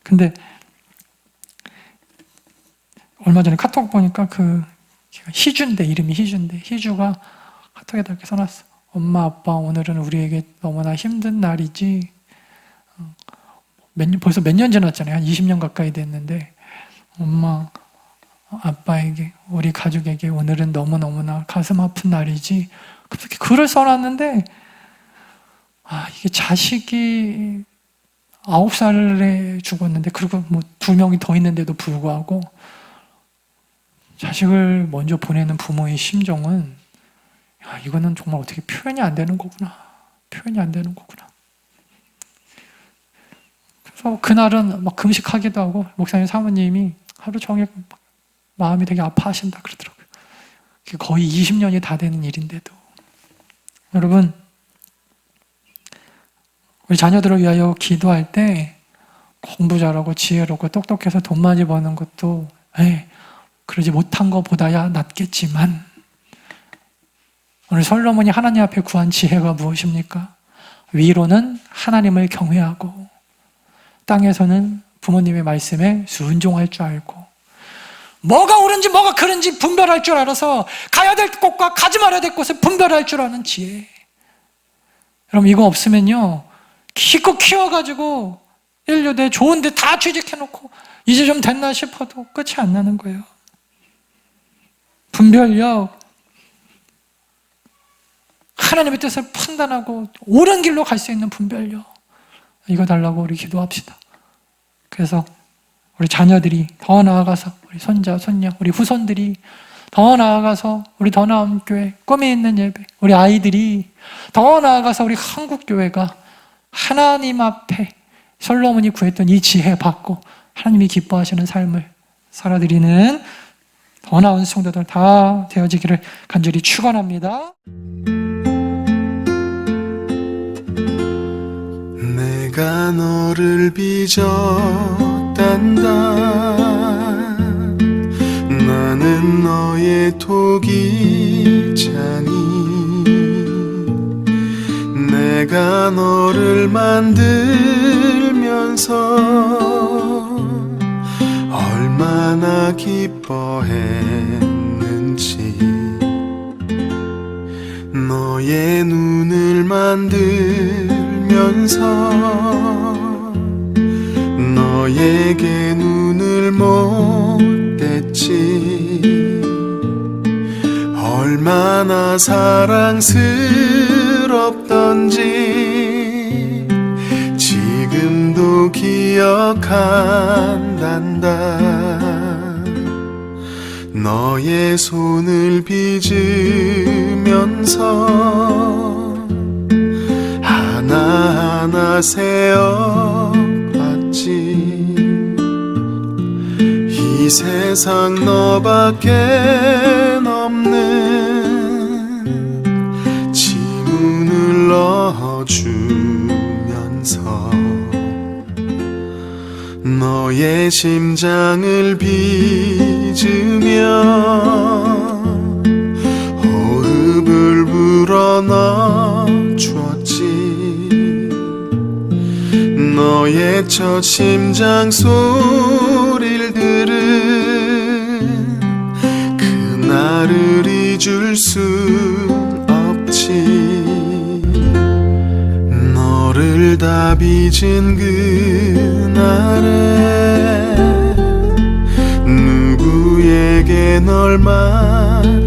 S1: 근데 얼마 전에 카톡 보니까 그 희주인데, 이름이 희주인데, 희주가 카톡에다 이렇게 써놨어. 엄마 아빠 오늘은 우리에게 너무나 힘든 날이지. 벌써 몇 년 지났잖아요. 한 20년 가까이 됐는데 엄마 아빠에게, 우리 가족에게 오늘은 너무너무나 가슴 아픈 날이지. 그렇게 글을 써놨는데 이게 자식이 9살에 죽었는데, 그리고 뭐 2명이 더 있는데도 불구하고 자식을 먼저 보내는 부모의 심정은, 이거는 정말 어떻게 표현이 안 되는 거구나. 표현이 안 되는 거구나. 그래서 그날은 막 금식하기도 하고, 목사님 사모님이 하루 종일 마음이 되게 아파하신다 그러더라고요. 거의 20년이 다 되는 일인데도. 여러분, 우리 자녀들을 위하여 기도할 때 공부 잘하고 지혜롭고 똑똑해서 돈 많이 버는 것도 그러지 못한 것보다야 낫겠지만, 오늘 솔로몬이 하나님 앞에 구한 지혜가 무엇입니까? 위로는 하나님을 경외하고 땅에서는 부모님의 말씀에 순종할 줄 알고, 뭐가 옳은지 뭐가 그른지 분별할 줄 알아서 가야 될 곳과 가지 말아야 될 곳을 분별할 줄 아는 지혜. 여러분, 이거 없으면요, 기껏 키워가지고 인류대 좋은데 다 취직해놓고 이제 좀 됐나 싶어도 끝이 안 나는 거예요. 분별력, 하나님의 뜻을 판단하고 옳은 길로 갈 수 있는 분별력, 이거 달라고 우리 기도합시다. 그래서 우리 자녀들이 더 나아가서, 우리 손자, 손녀, 우리 후손들이 더 나아가서 우리 더 나은 교회, 꿈이 있는 예배, 우리 아이들이 더 나아가서 우리 한국교회가 하나님 앞에 솔로몬이 구했던 이 지혜 받고 하나님이 기뻐하시는 삶을 살아드리는 더 나은 성도들 다 되어지기를 간절히 축원합니다.
S2: 내가 너를 빚었단다. 나는 너의 토기자니. 내가 너를 만들면서 얼마나 기뻐했는지. 너의 눈을 만들면서 너에게 눈을 못 뗐지. 얼마나 사랑스럽던지 지금도 기억한단다. 너의 손을 빚으면서 하나하나 세어봤지. 이 세상 너밖에 없는 지문을 넣어주면서 너의 심장을 빚으며 호흡을 불어넣어주었지. 너의 첫 심장 소리를 들은 그날을 잊을 순 없지. 너를 다 빚은 그날에 누구에게 널 맡길지.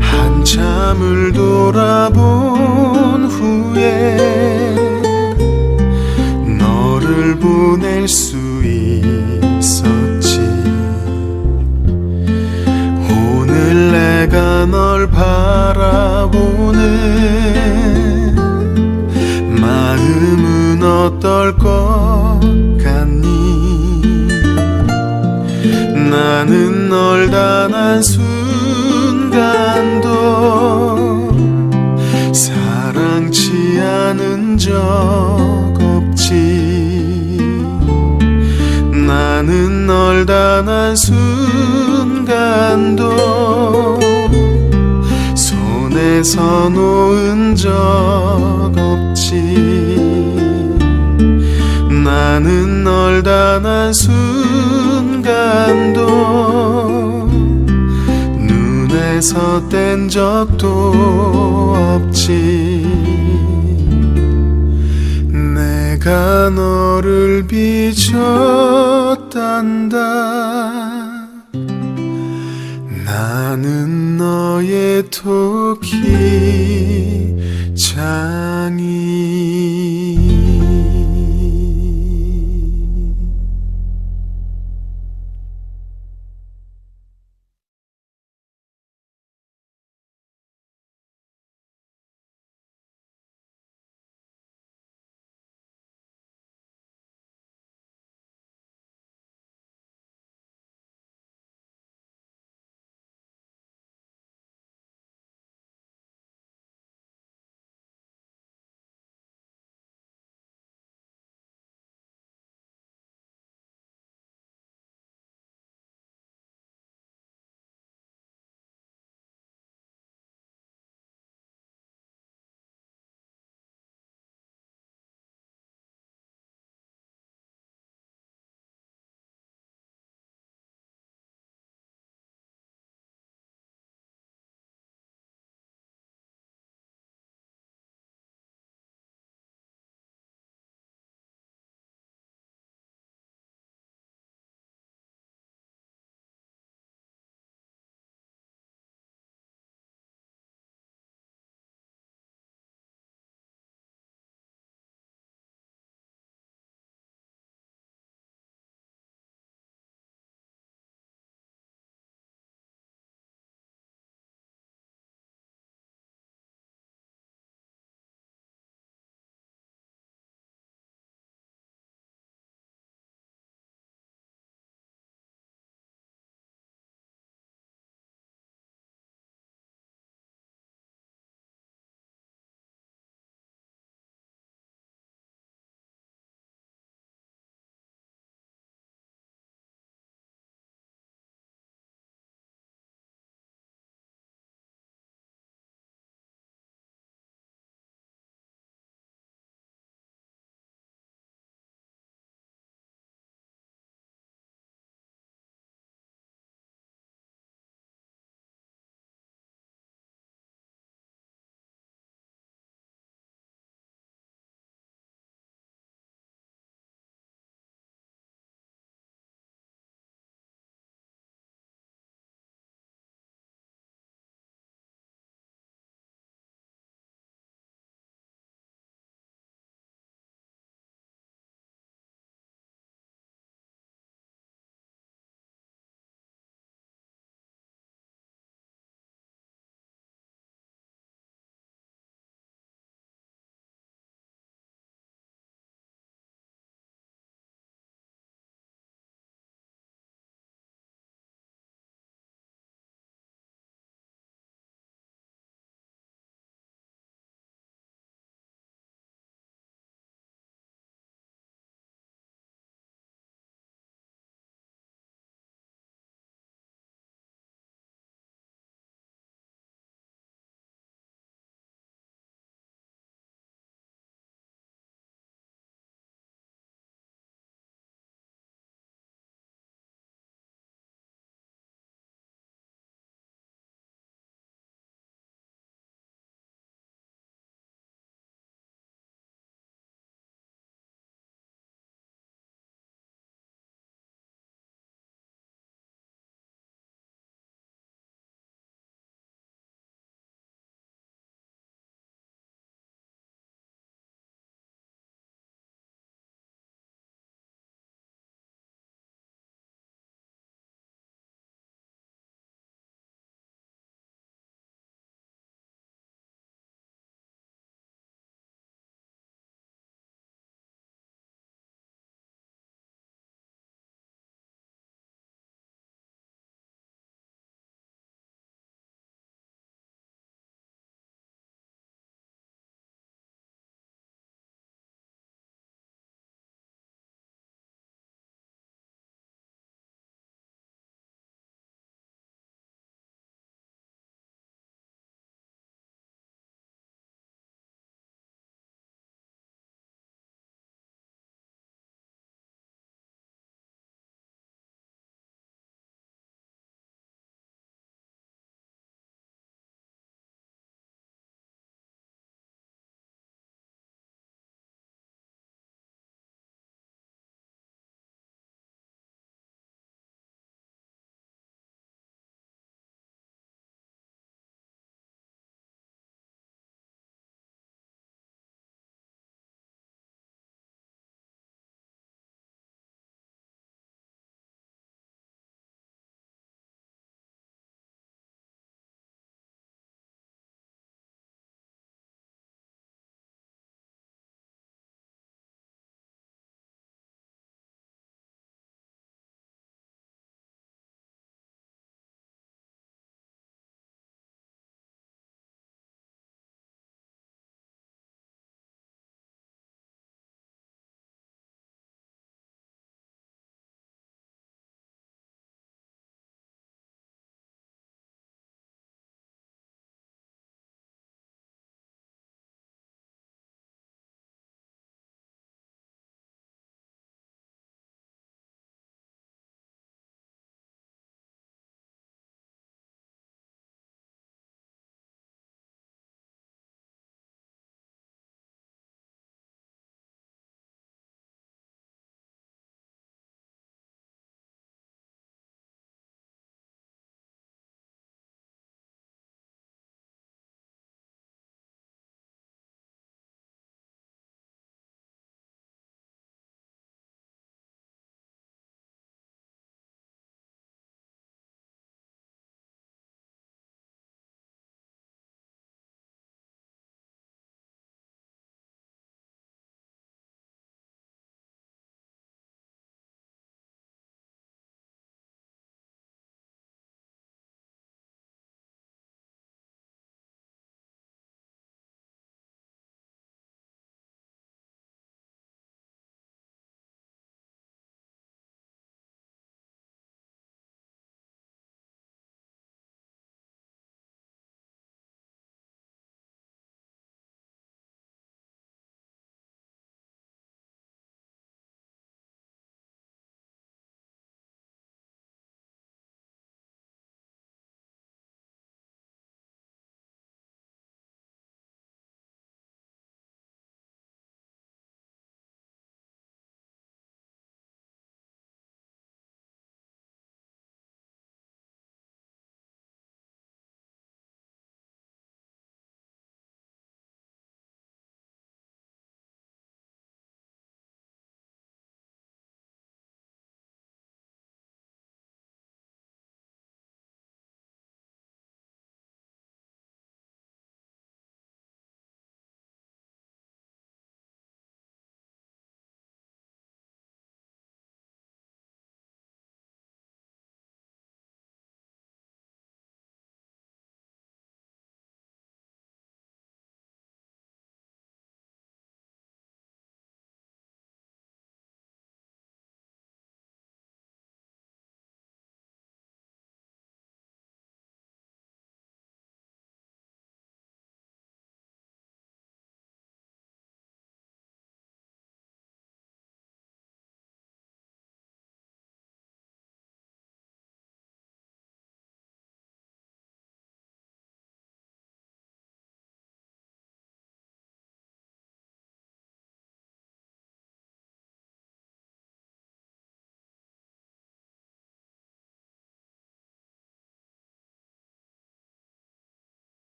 S2: 한참을 돌아본 후에 적 없지. 나는 널 단 한순간도 손에서 놓은 적 없지. 나는 널 단 한순간도 눈에서 뗀 적도 없지. 내가 너를 빚었단다. 나는 너의 토기장이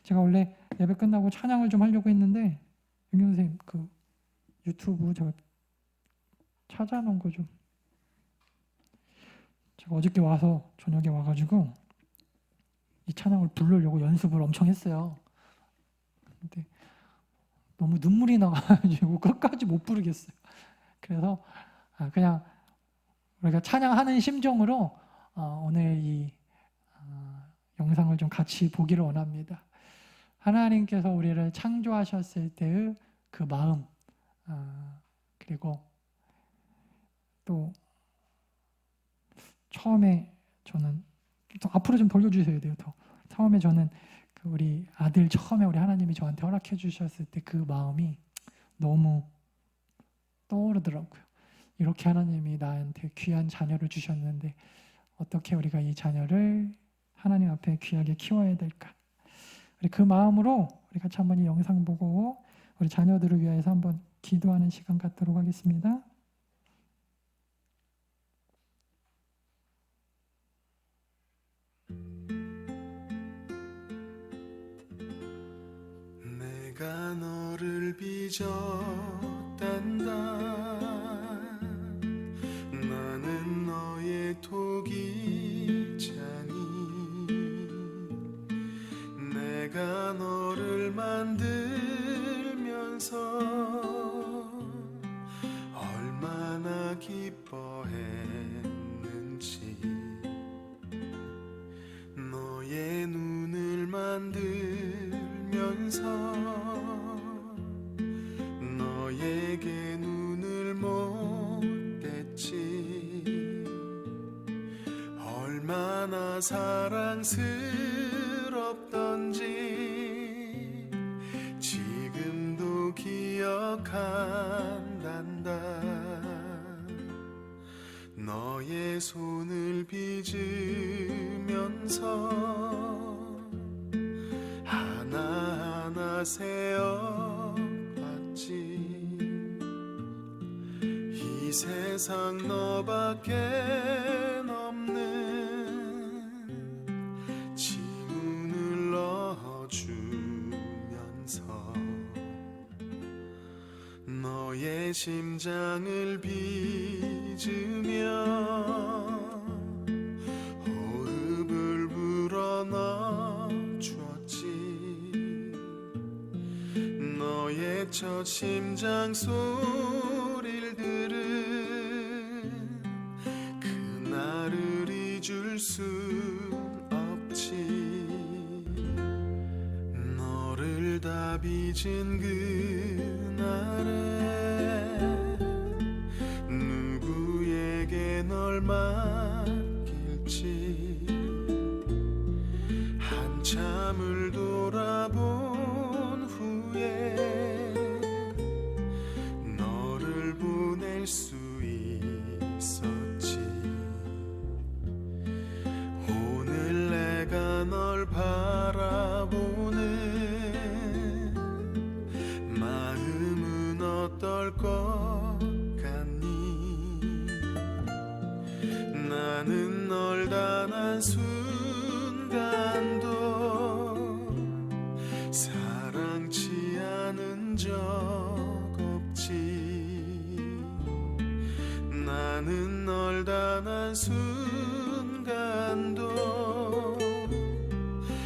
S1: 제가 원래 예배 끝나고 찬양을 좀 하려고 했는데 윤경 선생님 그 유튜브 제가 찾아놓은 거 좀, 제가 어저께 와서 저녁에 와가지고 이 찬양을 부르려고 연습을 엄청 했어요. 근데 너무 눈물이 나가지고 끝까지 못 부르겠어요. 그래서 그냥 우리가 찬양하는 심정으로 오늘 이 영상을 좀 같이 보기를 원합니다. 하나님께서 우리를 창조하셨을 때의 그 마음, 그리고 또 처음에 저는 또 앞으로 좀 돌려주셔야 돼요. 더 처음에 저는 그 우리 아들 처음에 우리 하나님이 저한테 허락해 주셨을 때 그 마음이 너무 떠오르더라고요. 이렇게 하나님이 나한테 귀한 자녀를 주셨는데 어떻게 우리가 이 자녀를 하나님 앞에 귀하게 키워야 될까? 우리 그 마음으로 우리 같이 한번 이 영상 보고 우리 자녀들을 위해서 한번 기도하는 시간 갖도록 하겠습니다.
S2: 내가 너를 빚었단다. 나는 너의 토기자니. 내가 너를 만들면서 얼마나 기뻐했는지. 너의 눈을 만들면서 너에게 눈을 못 댔지. 얼마나 사랑스럽던지 지금도 기억한단다. 너의 손을 빚으면서 하나하나 세어봤지. 이 세상 너밖에 없는 지문을 넣어주면서 너의 심장을 빚으며 호흡을 불어넣어주었지. 너의 첫 심장 소리를 들은 그날을 잊을 순 없지. 너를 다 빚은 그날에 누구에게 널 맡길지 한참을 돌아본 후에 너를 보낼 수 있었지. 오늘 내가 널 바라보는 마음은 어떨 것 같니? 나는 널 단 한순간도 사랑치 않은 적 없지. 나는 널 단 한순간도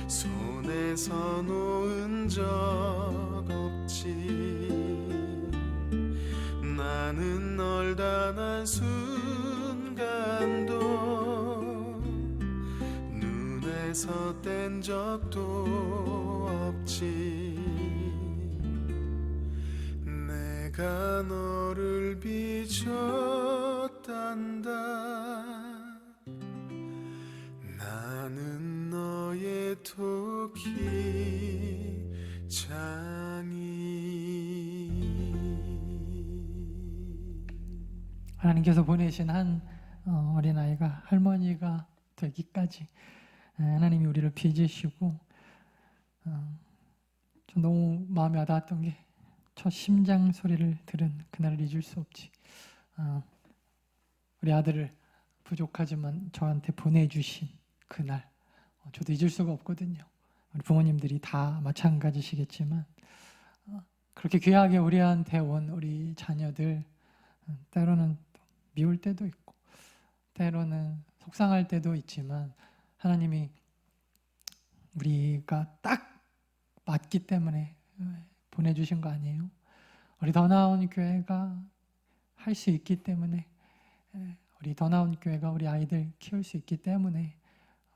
S2: 손에서 놓은 적 없지. 나는 널 단 한순간도 눈에서 뗀 적도 없지. 내가 너를 빚었단다. 나는 너의 토기자니.
S1: 하나님께서 보내신 한 어린아이가 할머니가 되기까지 하나님이 우리를 빚으시고, 전 너무 마음에 와닿았던 게 첫 심장 소리를 들은 그날을 잊을 수 없지. 우리 아들을 부족하지만 저한테 보내주신 그날, 저도 잊을 수가 없거든요. 우리 부모님들이 다 마찬가지시겠지만 그렇게 귀하게 우리한테 온 우리 자녀들 때로는 미울 때도 있고 때로는 속상할 때도 있지만 하나님이 우리가 딱 맞기 때문에 보내주신 거 아니에요? 우리 더 나은 교회가 할 수 있기 때문에, 우리 더 나은 교회가 우리 아이들 키울 수 있기 때문에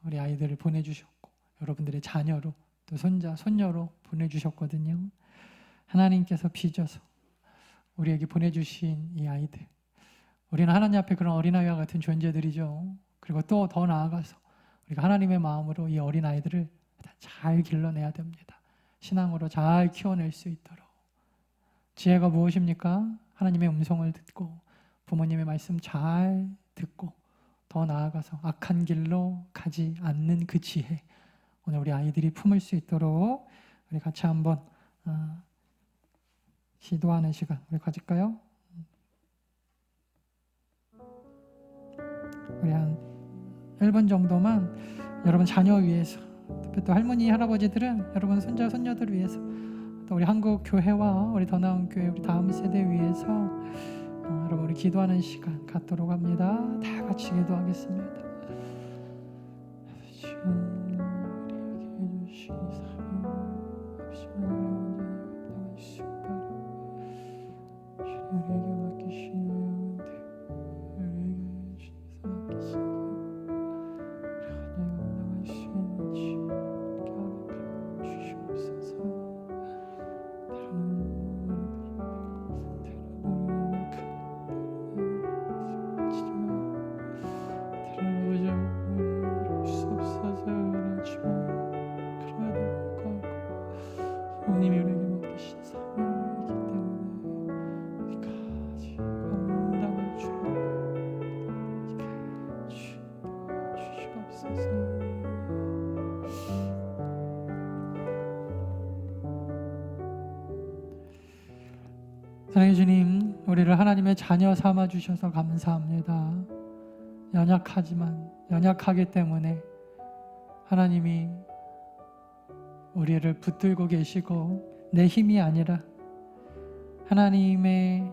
S1: 우리 아이들을 보내주셨고 여러분들의 자녀로 또 손자, 손녀로 보내주셨거든요. 하나님께서 빚어서 우리에게 보내주신 이 아이들, 우리는 하나님 앞에 그런 어린아이와 같은 존재들이죠. 그리고 또 더 나아가서 우리가 하나님의 마음으로 이 어린아이들을 잘 길러내야 됩니다. 신앙으로 잘 키워낼 수 있도록. 지혜가 무엇입니까? 하나님의 음성을 듣고 부모님의 말씀 잘 듣고 더 나아가서 악한 길로 가지 않는 그 지혜, 오늘 우리 아이들이 품을 수 있도록 우리 같이 한번 기도하는 시간 우리 가질까요? 우리 한 1분 정도만 여러분 자녀 위해서, 특히 또 할머니 할아버지들은 여러분 손자 손녀들 위해서, 또 우리 한국 교회와 우리 더 나은 교회 우리 다음 세대 위해서 여러분 우리 기도하는 시간 갖도록 합니다. 다 같이 기도하겠습니다. 주님이 우리에게 맡기신 사명이기 때문에 우리까지 감당을 주시옵소서. 사랑의 주님, 우리를 하나님의 자녀 삼아 주셔서 감사합니다. 연약하지만 연약하기 때문에 하나님이 우리를 붙들고 계시고 내 힘이 아니라 하나님의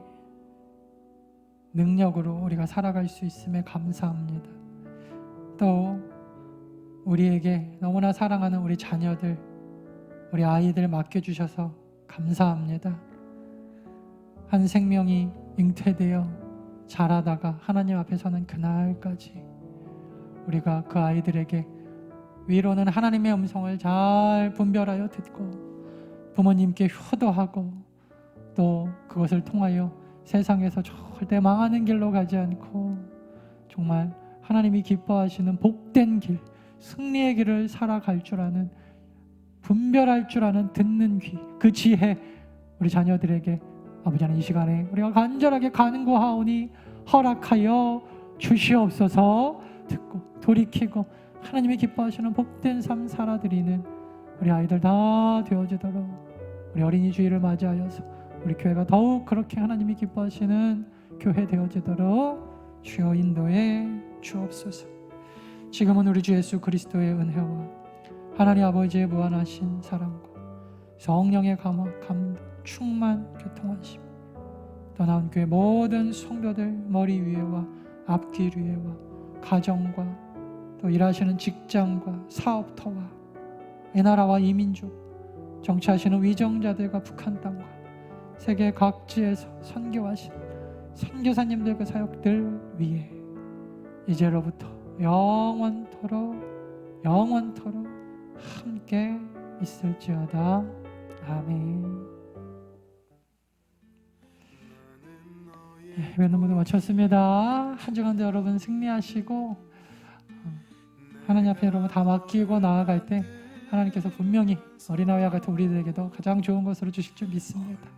S1: 능력으로 우리가 살아갈 수 있음에 감사합니다. 또 우리에게 너무나 사랑하는 우리 자녀들, 우리 아이들 맡겨주셔서 감사합니다. 한 생명이 잉태되어 자라다가 하나님 앞에 서는 그날까지 우리가 그 아이들에게 위로는 하나님의 음성을 잘 분별하여 듣고 부모님께 효도하고 또 그것을 통하여 세상에서 절대 망하는 길로 가지 않고 정말 하나님이 기뻐하시는 복된 길, 승리의 길을 살아갈 줄 아는, 분별할 줄 아는 듣는 귀, 그 지혜 우리 자녀들에게 아버지 하나님 이 시간에 우리가 간절하게 간구하오니 허락하여 주시옵소서. 듣고 돌이키고 하나님이 기뻐하시는 복된 삶 살아드리는 우리 아이들 다 되어지도록 우리 어린이 주일을 맞이하여서 우리 교회가 더욱 그렇게 하나님이 기뻐하시는 교회 되어지도록 주여 인도해 주옵소서. 지금은 우리 주 예수 그리스도의 은혜와 하나님 아버지의 무한하신 사랑과 성령의 감동, 충만, 교통하심, 더 나은 교회 모든 성도들 머리 위에와 앞길 위에와 가정과 또 일하시는 직장과 사업터와 이 나라와 이 민족, 정치하시는 위정자들과 북한 땅과 세계 각지에서 선교하시는 선교사님들과 사역들 위에 이제로부터 영원토록 함께 있을지어다. 아멘. 예배는 모두 마쳤습니다. 한 주간도 여러분 승리하시고 하나님 앞에 여러분 다 맡기고 나아갈 때 하나님께서 분명히 어린아이와 같은 우리들에게도 가장 좋은 것으로 주실 줄 믿습니다.